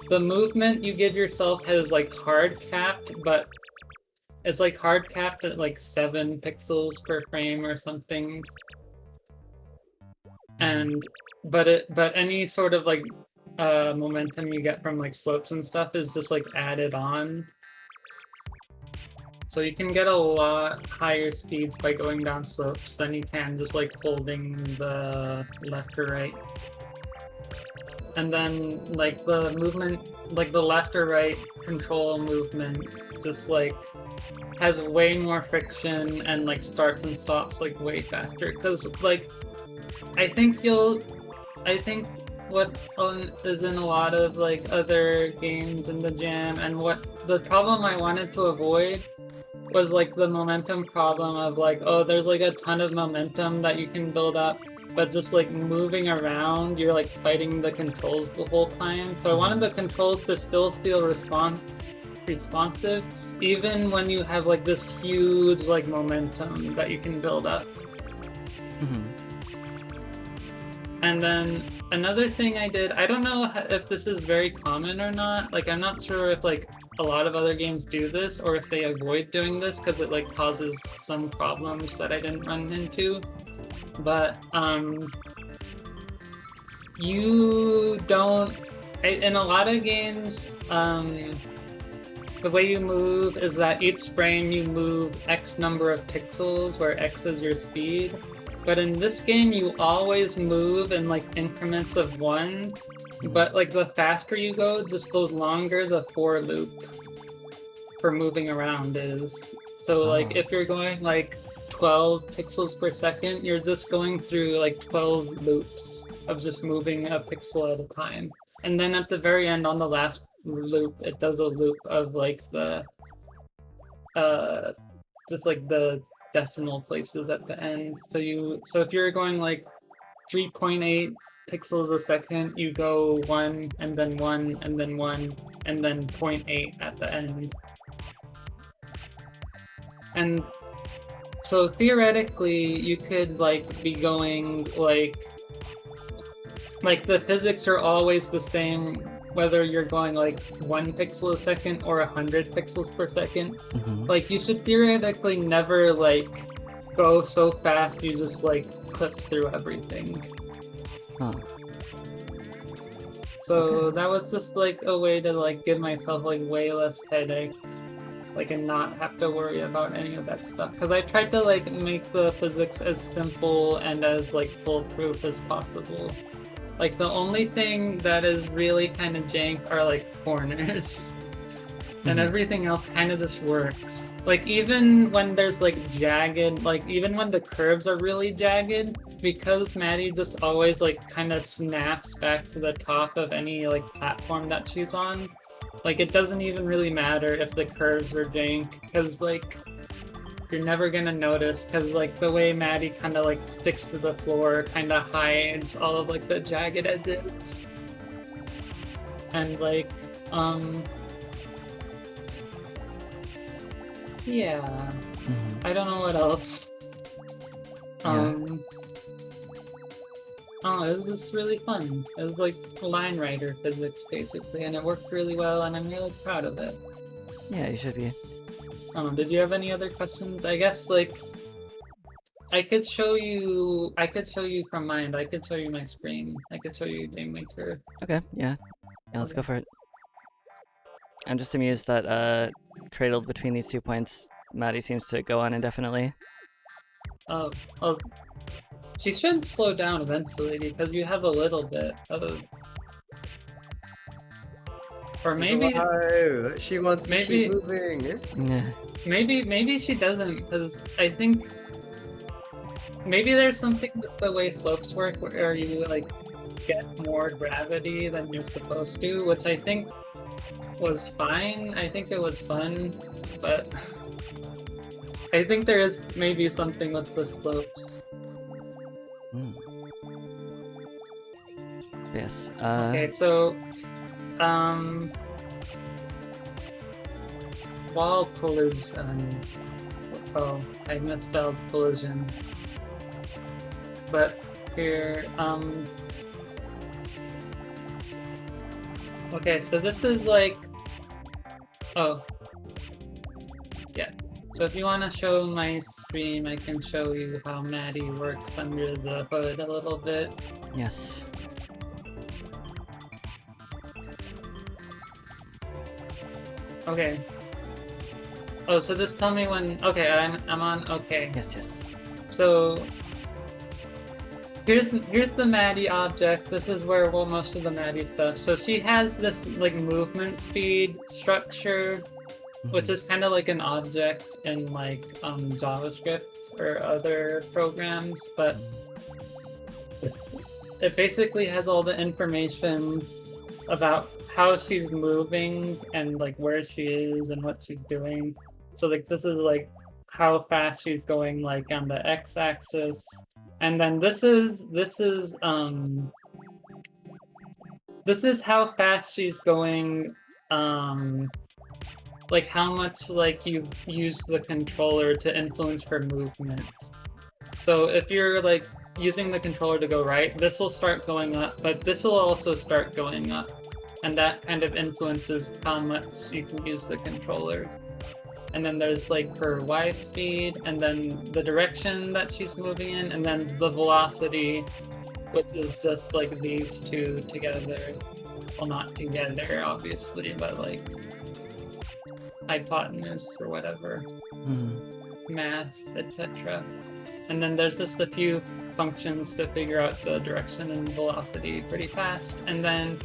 the movement you give yourself has like hard capped, but it's like hard capped at like 7 pixels per frame or something. And but any sort of like momentum you get from like slopes and stuff is just like added on. So you can get a lot higher speeds by going down slopes than you can just like holding the left or right. And then like the movement, like the left or right control movement just like has way more friction and like starts and stops like way faster. Cause like I think what is in a lot of like other games in the jam, and what the problem I wanted to avoid was like the momentum problem of like, oh, there's like a ton of momentum that you can build up, but just like moving around, you're like fighting the controls the whole time. So I wanted the controls to still feel responsive, even when you have like this huge like momentum that you can build up. And then another thing I did, I don't know if this is very common or not. Like, I'm not sure if like a lot of other games do this or if they avoid doing this because it like causes some problems that I didn't run into. But you don't, in a lot of games, the way you move is that each frame you move X number of pixels, where X is your speed. But in this game, you always move in like increments of 1, but like the faster you go, just the longer the for loop for moving around is. So like if you're going like 12 pixels per second, you're just going through like 12 loops of just moving a pixel at a time. And then at the very end on the last loop, it does a loop of like the just like the decimal places at the end. So if you're going like 3.8 pixels a second, you go 1 and then 1 and then 1 and then 0.8 at the end. And so theoretically you could like be going like the physics are always the same whether you're going like 1 pixel a second or 100 pixels per second. Like you should theoretically never like go so fast you just like clip through everything. So that was just like a way to like give myself like way less headache, like, and not have to worry about any of that stuff. Because I tried to like make the physics as simple and as like foolproof as possible. Like the only thing that is really kind of jank are like corners. And everything else kind of just works. Like even when there's like jagged, like even when the curves are really jagged, because Maddie just always like kind of snaps back to the top of any like platform that she's on, like it doesn't even really matter if the curves are jank, because like you're never gonna notice, because like the way Maddie kind of like sticks to the floor kind of hides all of like the jagged edges. And like yeah, I don't know what else. Oh, it was just really fun. It was like line writer physics basically, and it worked really well, and I'm really proud of it. Yeah, you should be. Did you have any other questions? I guess like I could show you from Mind. I could show you my screen. I could show you Game Maker. Okay, yeah, let's go for it. I'm just amused that cradled between these 2 points, Maddie seems to go on indefinitely. Oh, well, she should slow down eventually because you have a little bit of. Or maybe she wants to keep moving. Maybe she doesn't, because I think maybe there's something with the way slopes work where you like get more gravity than you're supposed to, which I think was fine. I think it was fun, but I think there is maybe something with the slopes. Yes. Okay, so wall collision. Oh, I misspelled collision. But here, okay, so this is like, oh, yeah. So if you want to show my screen, I can show you how Maddie works under the hood a little bit. Yes. Okay. Oh, so just tell me when. Okay, I'm on. Okay. Yes. So here's the Maddie object. This is where most of the Maddie stuff. So she has this like movement speed structure, which is kind of like an object in like JavaScript or other programs, but it basically has all the information about how she's moving and like where she is and what she's doing. So like this is like how fast she's going like on the x-axis, And then this is how fast she's going, like how much like you use the controller to influence her movement. So if you're like using the controller to go right, this will start going up, but this will also start going up. And that kind of influences how much you can use the controller. And then there's like her Y speed, and then the direction that she's moving in, and then the velocity, which is just like these two together. Well, not together, obviously, but like hypotenuse or whatever, math, etc. And then there's just a few functions to figure out the direction and velocity pretty fast. And then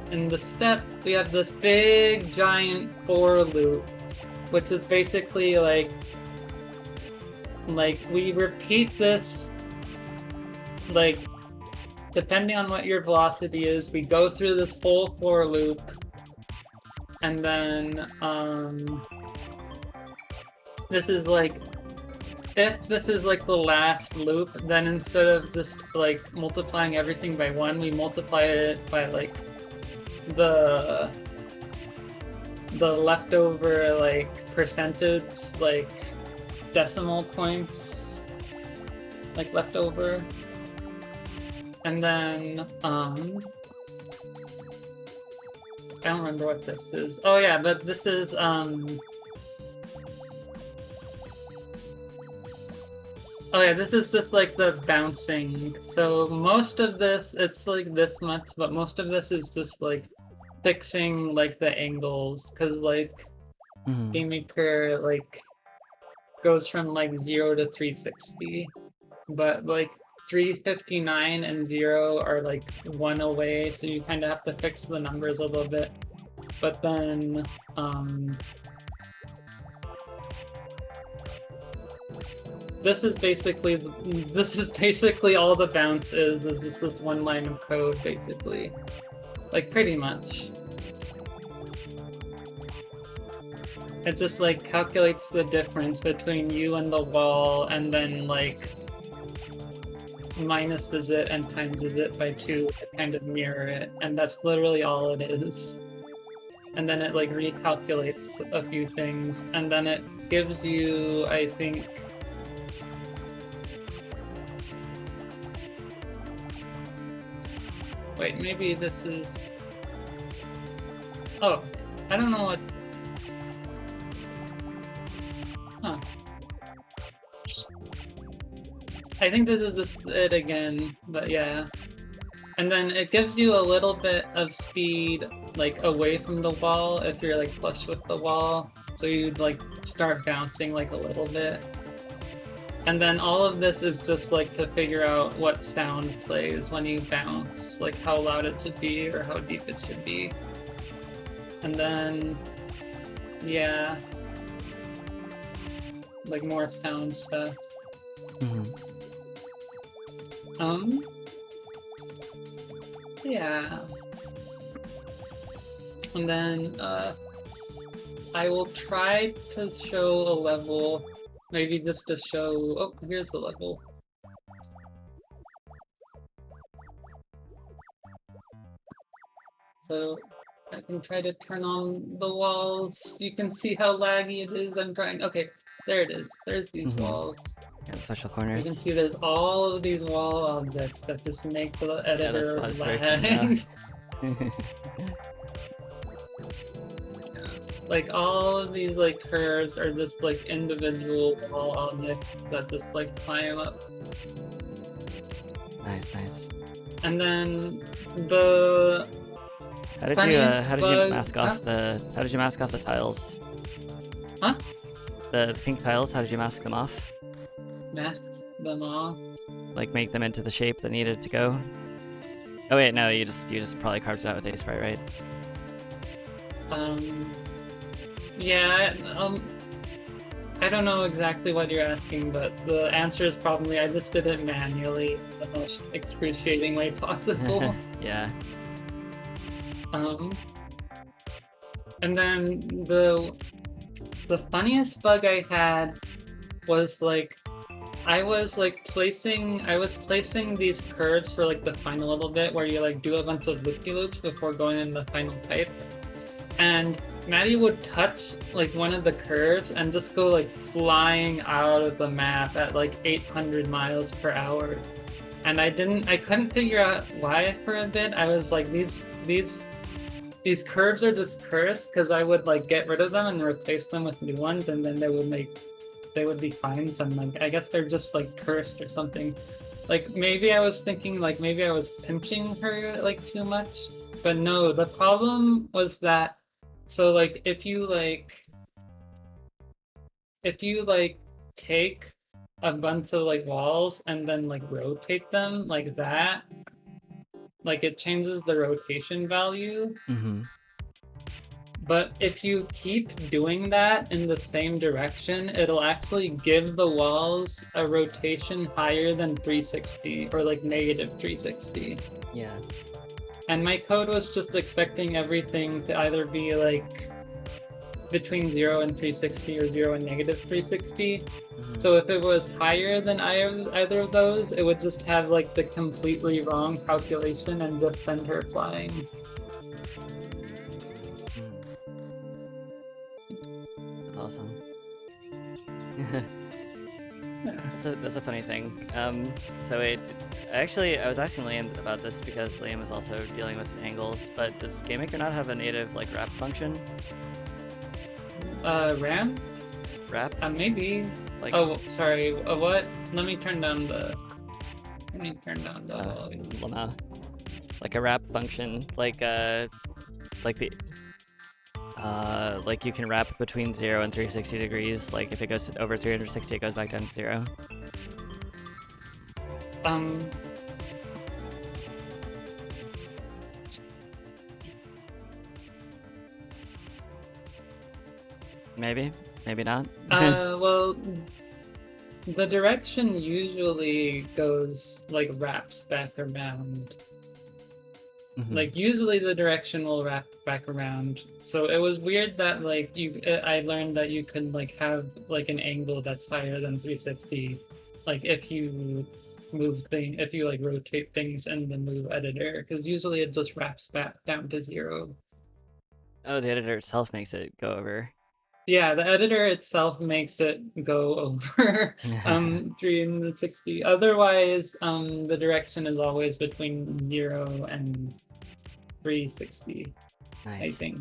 in the step, we have this big giant for loop, which is basically like we repeat this, like depending on what your velocity is, we go through this whole for loop, and then this is like, if this is like the last loop, then instead of just like multiplying everything by 1, we multiply it by like the leftover like percentage, like decimal points, like leftover. And then I don't remember what this is. Oh yeah, but this is oh yeah, this is just like the bouncing. So most of this, it's like this much, but most of this is just like fixing like the angles, because like Game Maker like goes from like 0 to 360, but like 359 and 0 are like 1 away, so you kind of have to fix the numbers a little bit. But then this is basically all the bounce is just this one line of code, basically, like pretty much. It just like calculates the difference between you and the wall, and then like minuses it and timeses it by 2 to kind of mirror it, and that's literally all it is. And then it like recalculates a few things, and then it gives you, I think, wait, maybe this is, oh, I don't know what, huh. I think this is just it again, but yeah. And then it gives you a little bit of speed like away from the wall if you're like flush with the wall. So you'd like start bouncing like a little bit. And then all of this is just like to figure out what sound plays when you bounce, like how loud it should be or how deep it should be. And then, yeah, like more sound stuff. Yeah. And then I will try to show a level, maybe just to show, oh, here's the level. So I can try to turn on the walls. You can see how laggy it is. I'm trying, okay, there it is. There's these walls. Yeah, the special You corners. can see there's all of these wall objects that just make the editor lag. Like all of these like curves are just like individual wall objects that just like climb up. Nice, nice. And then the how did you mask off the tiles? Huh? The pink tiles, how did you mask them off? Masked them off? Like make them into the shape that needed to go? Oh wait, no, you just probably carved it out with Ace, right? Yeah, I don't know exactly what you're asking, but the answer is probably I just did it manually the most excruciating way possible. Yeah. And then the funniest bug I had was like I was placing these curves for like the final little bit where you like do a bunch of loop-de-loops before going in the final type. And Maddie would touch like one of the curves and just go like flying out of the map at like 800 miles per hour. And I couldn't figure out why for a bit. I was like, these curves are just cursed, because I would like get rid of them and replace them with new ones, and then they would be fine. So I'm like, I guess they're just like cursed or something. Like maybe I was thinking like maybe I was pinching her like too much, but no, the problem was that, so like if you take a bunch of like walls and then like rotate them like that, like it changes the rotation value. Mm-hmm. But if you keep doing that in the same direction, it'll actually give the walls a rotation higher than 360 or like negative 360. Yeah. And my code was just expecting everything to either be like between 0 and 360 or 0 and negative 360. Mm-hmm. So if it was higher than either of those, it would just have like the completely wrong calculation and just send her flying. That's awesome. That's a funny thing. So I was asking Liam about this because Liam is also dealing with angles, but does GameMaker not have a native like wrap function? RAM? Wrap? Maybe. Like, oh, sorry. What? Let me turn down the volume. llama. Like a wrap function, like the like you can wrap between 0 and 360 degrees. Like if it goes over 360, it goes back down to 0. Maybe not. Well, the direction usually goes like wraps back around. Mm-hmm. Like usually the direction will wrap back around. So it was weird that like I learned that you could like have like an angle that's higher than 360, like if you like rotate things in the move editor, because usually it just wraps back down to 0. Oh, the editor itself makes it go over. Yeah, the editor itself makes it go over 360. Otherwise, the direction is always between 0 and 360. Nice. I think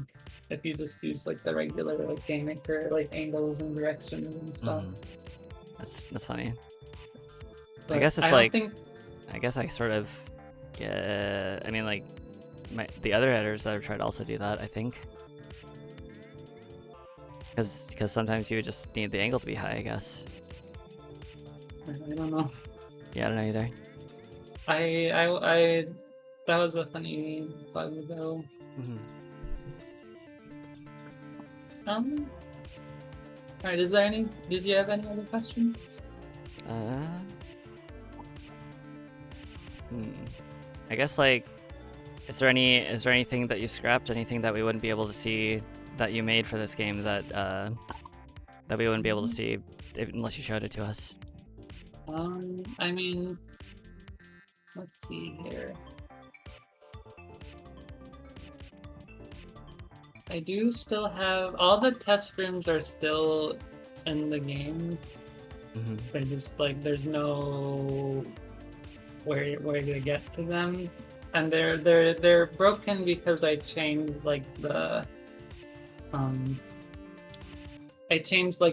if you just use like the regular like GameMaker like angles and directions and stuff. Mm-hmm. That's funny. But I guess it's I guess I sort of get. I mean, like the other editors that I've tried also do that. I think. Because sometimes you just need the angle to be high, I guess. I don't know. Yeah, I don't know either. I that was a funny bug though. Mm-hmm. Alright, did you have any other questions? I guess like, is there anything that you scrapped? Anything that we wouldn't be able to see that you made for this game that we wouldn't be able to see unless you showed it to us? I mean, let's see here. I do still have all the test rooms are still in the game. Mm-hmm. They're just like there's no where to get to them, and they're broken because I changed like the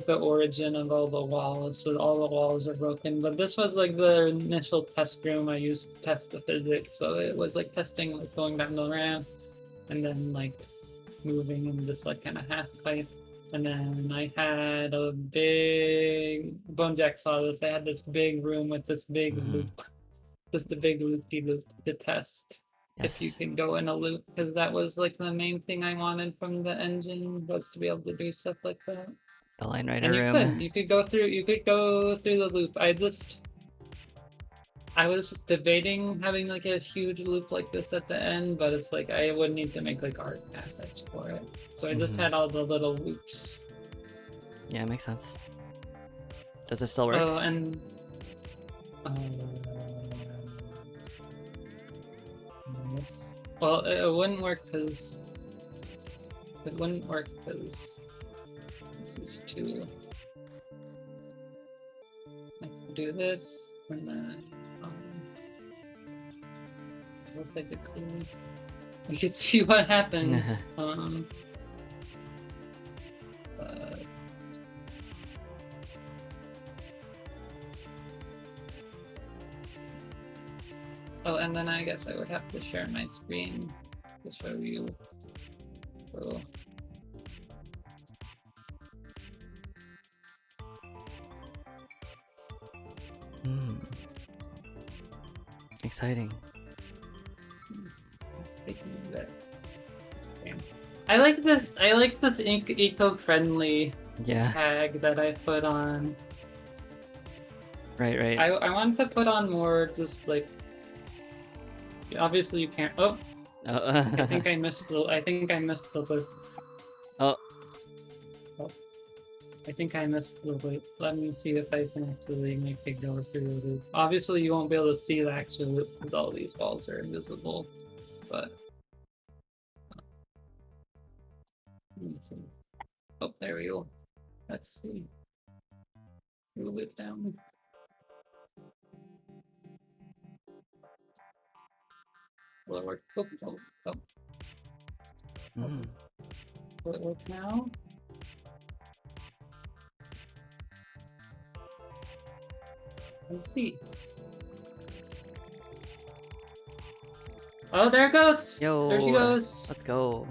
origin of all the walls, so all the walls are broken. But this was like the initial test room I used to test the physics, so it was like testing like going down the ramp and then like moving in this like kind of half pipe. And then I had a big Bonejack saw this. I had this big room with this big loop, just a big loopy loop to test. Yes. If you can go in a loop, because that was like the main thing I wanted from the engine, was to be able to do stuff like that. The line rider room. You could go through the loop. I was debating having like a huge loop like this at the end, but it's like I would need to make like art assets for it. So I just had all the little loops. Yeah, it makes sense. Does it still work? Oh, and This. Well, it wouldn't work because this is too. I can do this and then unless I could see. We could see what happens. But oh, and then I guess I would have to share my screen to show you. So, Exciting. I like this. I like this eco-friendly Yeah. tag that I put on. Right. I want to put on more just like. Obviously, you can't. Oh, Oh. I think I missed the. I think I missed the loop. Oh. I think I missed the loop. Let me see if I can actually make it go through the loop. Obviously, you won't be able to see the actual loop because all these walls are invisible. But let's see. Oh, there we go. Let's see. Move it down. Will it work? Oh. Will it work now? Let's see. Oh, there it goes! Yo, there she goes! Let's go.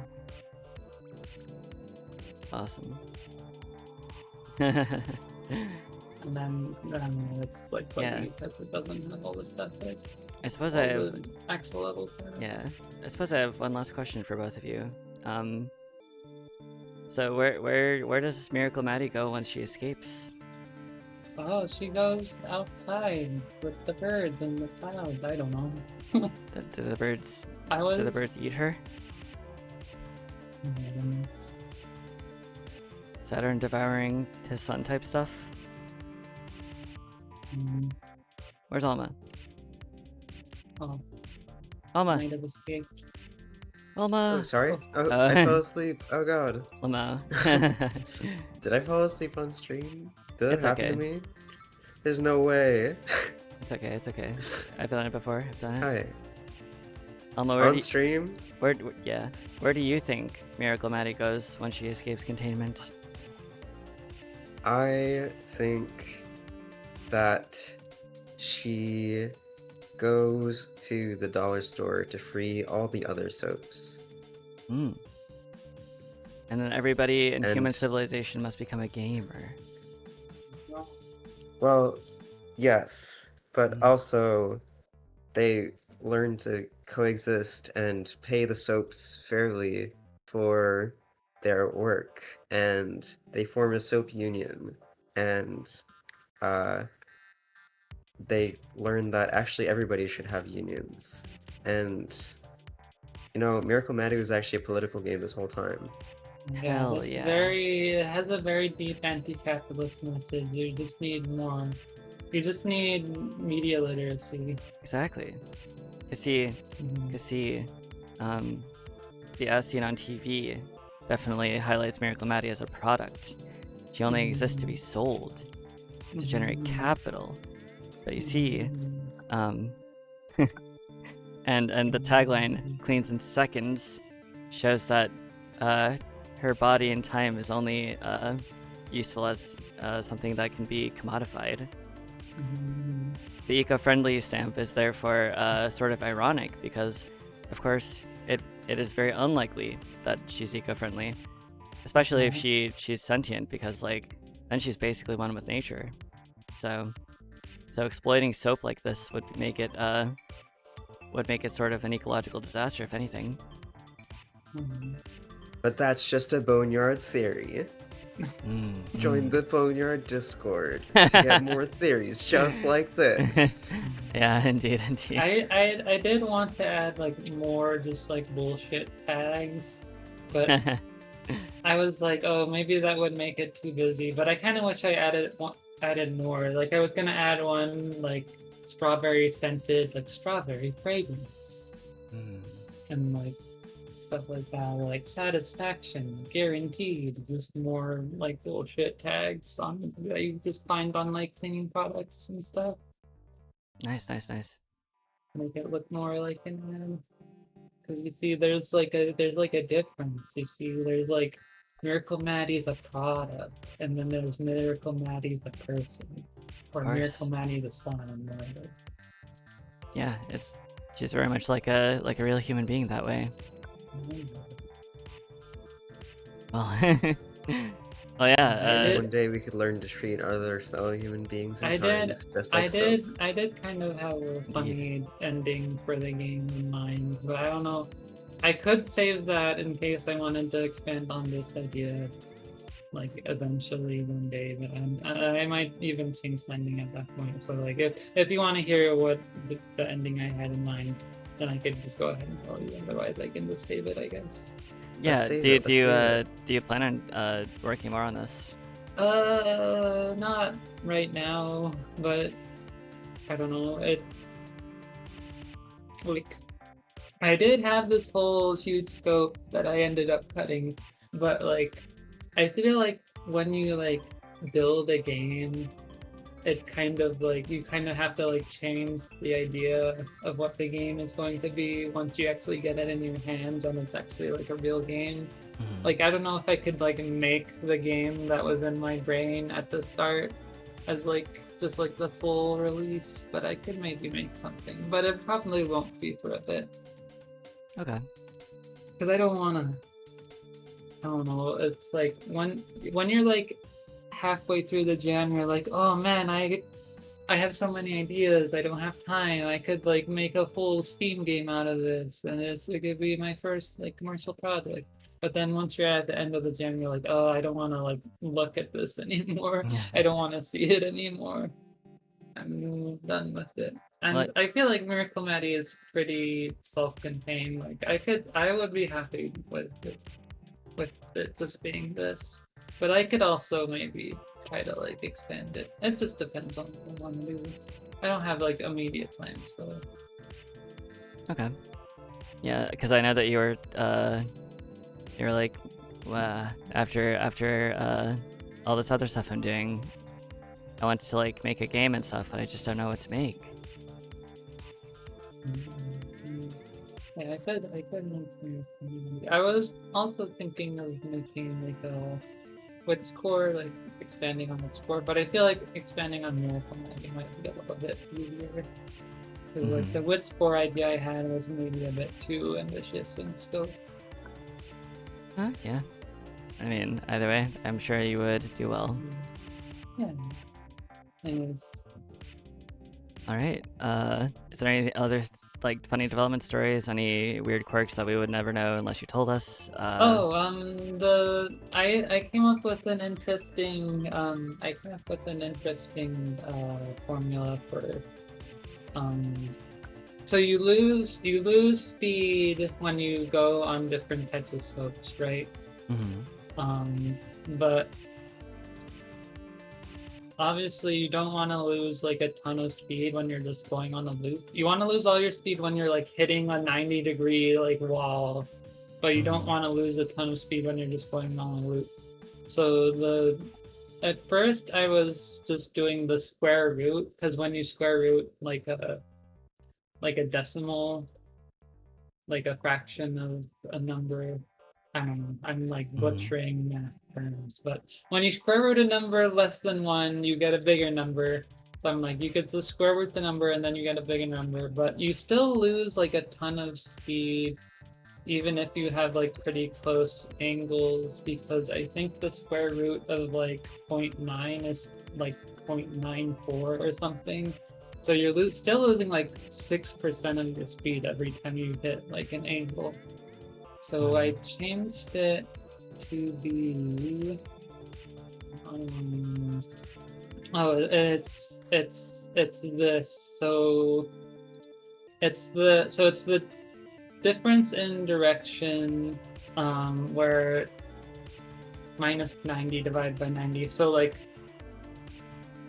Awesome. And then it's like funny Yeah. because it doesn't have all the stuff like I suppose all I have, the actual levels. yeah. I suppose I have one last question for both of you. So where does this Miracle Maddie go once she escapes? Oh, she goes outside with the birds and the clouds. I don't know. Do the birds I was. do the birds eat her? Saturn devouring his son type stuff? Where's Alma? Oh, Alma! might have escaped. Alma! Oh, sorry. Oh, Uh, I fell asleep. Oh god. Alma. Did I fall asleep on stream? Did that It's happen okay. to me? There's no way. It's okay. I've done it before. I've done it. Hi. Alma, where On stream? where do you think Miracle Maddie goes when she escapes containment? I think that she goes to the dollar store to free all the other soaps. And then everybody in human And- civilization must become a gamer. Well, yes, but also they learn to coexist and pay the soaps fairly for their work, and they form a soap union, and they learn that actually everybody should have unions. And you know, Miracle Maddie was actually a political game this whole time. Hell it's yeah. it has a very deep anti-capitalist message. You just need more. You just need media literacy. Exactly. Cause see, the as seen on TV definitely highlights Miracle Maddie as a product. She only exists to be sold, to generate capital. But you see, and the tagline "cleans in seconds" shows that her body and time is only useful as something that can be commodified. The eco-friendly stamp is therefore sort of ironic because, of course, it is very unlikely that she's eco-friendly, especially if she's sentient, because like then she's basically one with nature. So exploiting soap like this would make it sort of an ecological disaster, if anything. But that's just a boneyard theory. Join the Boneyard Discord to get more theories just like this. Yeah, indeed. I did want to add like more just like bullshit tags, but I was like, oh, maybe that would make it too busy. But I kind of wish I added more. Like I was gonna add one like strawberry scented, like strawberry fragrance, Mm. and like stuff like that, or like satisfaction, guaranteed. Just more like bullshit tags on that you just find on like cleaning products and stuff. Nice, nice, nice. Make it look more like an ad. Because you see, there's like a difference. You see, there's like Miracle Maddie the product, and then there's Miracle Maddie the person, or Miracle course. Maddie the son, whatever. Yeah, she's very much like a real human being that way. Well, oh yeah. did- One day we could learn to treat other fellow human beings in I kind, did- just like soap. I did kind of have a funny ending for the game in mind, but I don't know. I could save that in case I wanted to expand on this idea, like eventually one day. But I might even change the ending at that point. So like, if you want to hear what the ending I had in mind, then I could just go ahead and tell you. Otherwise, I can just save it, I guess. Yeah. save Do it, let's save it. you plan on working more on this? Not right now, but I don't know. Like, I did have this whole huge scope that I ended up cutting, but like, I feel like when you like build a game, it kind of like you kind of have to like change the idea of what the game is going to be once you actually get it in your hands and it's actually like a real game. Mhm. Like, I don't know if I could like make the game that was in my brain at the start as like just like the full release, but I could maybe make something, but it probably won't be for a bit. Okay. Because I don't want to. I don't know. It's like when you're like halfway through the jam, you're like, oh man, I have so many ideas. I don't have time. I could like make a full Steam game out of this, and it could be my first like commercial project. But then once you're at the end of the jam, you're like, oh, I don't want to like look at this anymore. I don't want to see it anymore. I'm done with it. And What? I feel like Miracle Maddie is pretty self-contained. Like I would be happy with it just being this. But I could also maybe try to like expand it. It just depends on what I want to do. I don't have like immediate plans though. Okay. Yeah, because I know that you were like, after all this other stuff I'm doing, I want to like make a game and stuff, but I just don't know what to make. Yeah, I could make something. I was also thinking of making like a Wits core, like expanding on Wits core, but I feel like expanding on Miracle Maddie might be a little bit easier. Because like the Wits core idea I had was maybe a bit too ambitious and still. Yeah. I mean, either way, I'm sure you would do well. Yeah. Anyways. All right. Is there any other like funny development stories? Any weird quirks that we would never know unless you told us? I came up with an interesting formula for so you lose speed when you go on different types of slopes, right? But obviously you don't want to lose like a ton of speed when you're just going on a loop. You want to lose all your speed when you're like hitting a 90-degree like wall, but you don't want to lose a ton of speed when you're just going on a loop. So at first I was just doing the square root, because when you square root like a decimal, like a fraction of a number, I don't know, I'm like butchering math terms, but when you square root a number less than 1, you get a bigger number. So I'm like, you could just square root the number and then you get a bigger number, but you still lose like a ton of speed, even if you have like pretty close angles, because I think the square root of like 0.9 is like 0.94 or something. So you're still losing like 6% of your speed every time you hit like an angle. So I changed it to be it's this. So it's the difference in direction where minus 90 divided by 90. So like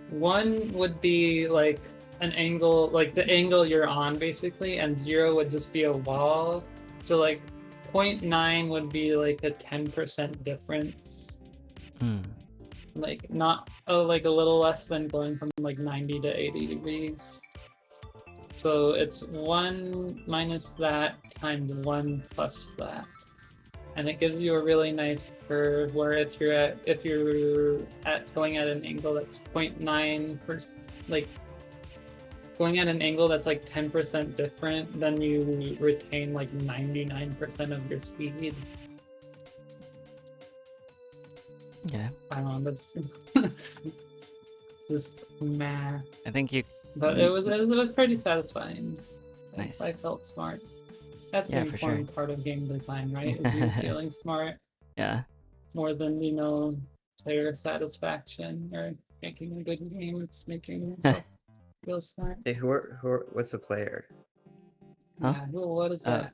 1 would be like an angle, like the angle you're on basically, and 0 would just be a wall. So like 0.9 would be like a 10% difference. Like not like a little less than going from like 90 to 80 degrees. So it's 1 minus that times 1 plus that. And it gives you a really nice curve where if you're going at an angle that's 0.9 like going at an angle that's like 10% different, then you retain like 99% of your speed. Yeah. I don't know, that's just math. I think you. But it was pretty satisfying. Nice. I felt smart. That's Yeah, the for sure. important part of game design, right? Is you feeling smart Yeah. more than, player satisfaction or making a good game. It's making yourself feel smart. Hey, what's the player? Huh? Yeah, well, what is that?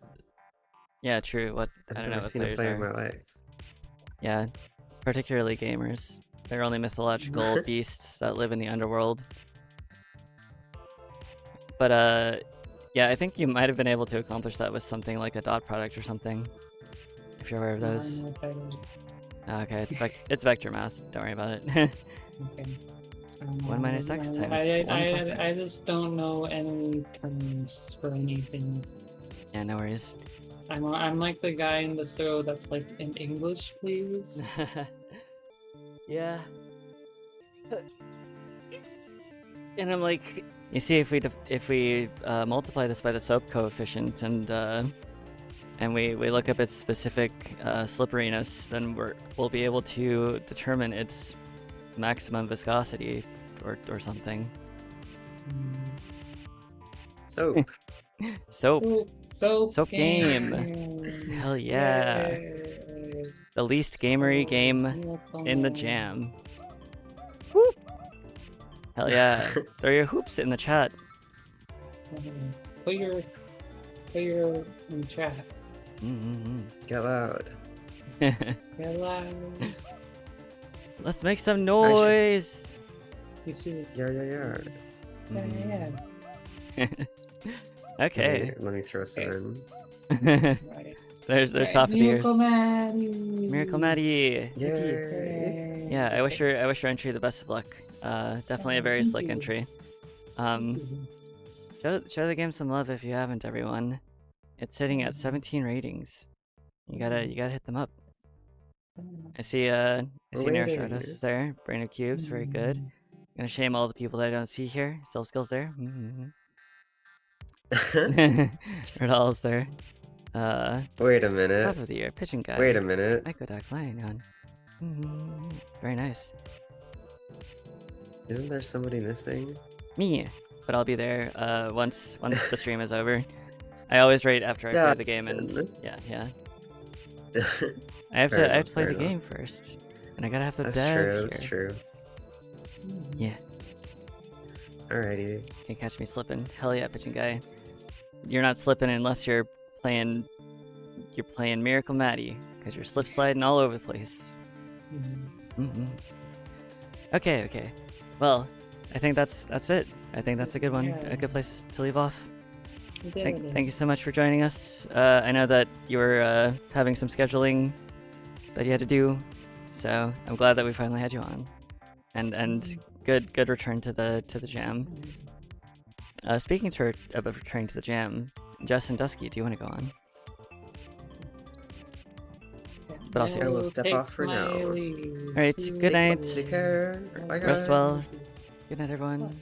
Yeah, true. What I've I don't know never what seen a players player in are. my life. Yeah, particularly gamers. They're only mythological beasts that live in the underworld. But yeah, I think you might have been able to accomplish that with something like a dot product or something. If you're aware of I don't those. know what that is. Oh, okay, it's vector math. Don't worry about it. Okay. 1 minus x times 1 plus x. I just don't know any terms for anything. Yeah, no worries. I'm like the guy in the show that's like, in English, please. Yeah. And I'm like, you see, if we multiply this by the soap coefficient and we look up its specific slipperiness, then we'll be able to determine its maximum viscosity or something. Soap. Soap game. Hell yeah. Yay. The least gamery game in the jam. Woo! Hell yeah. Throw your hoops in the chat. Put your in chat. Get loud. Get loud. Let's make some noise. You should. Yeah. Yeah. Okay. Let me throw some in. Right. There's Right. top of the ears. Miracle Maddie. Miracle Maddie. Yay! Yeah, I wish your entry the best of luck. Definitely a very Thank slick you. entry. Show the game some love if you haven't, everyone. It's sitting at 17 ratings. You gotta hit them up. I see Nerostratus is there. Brain of Cubes, very good. Gonna shame all the people that I don't see here. Self skills there. Erdal's there. Wait a minute. Top of the year, pitching guy. Wait a minute. Echo Duck, Lion. Very nice. Isn't there somebody missing? Me, but I'll be there once the stream is over. I always rate after I play the game, and yeah. I have to play the game first, and I gotta have the That's dev true. here. That's true. Yeah. Alrighty. Can't catch me slipping. Hell yeah, pitching guy. You're not slipping unless you're playing Miracle Maddie, because you're slip sliding all over the place. Okay. Well, I think that's it. I think that's a good one. A good place to leave off. Thank you so much for joining us. I know that you were having some scheduling that you had to do, so I'm glad that we finally had you on. And good return to the jam. Speaking about returning to the jam, Jess and Dusky, do you want to go on? But also, I will step off for now. Alright, good night. Take care. Bye, guys. Rest well. Good night, everyone.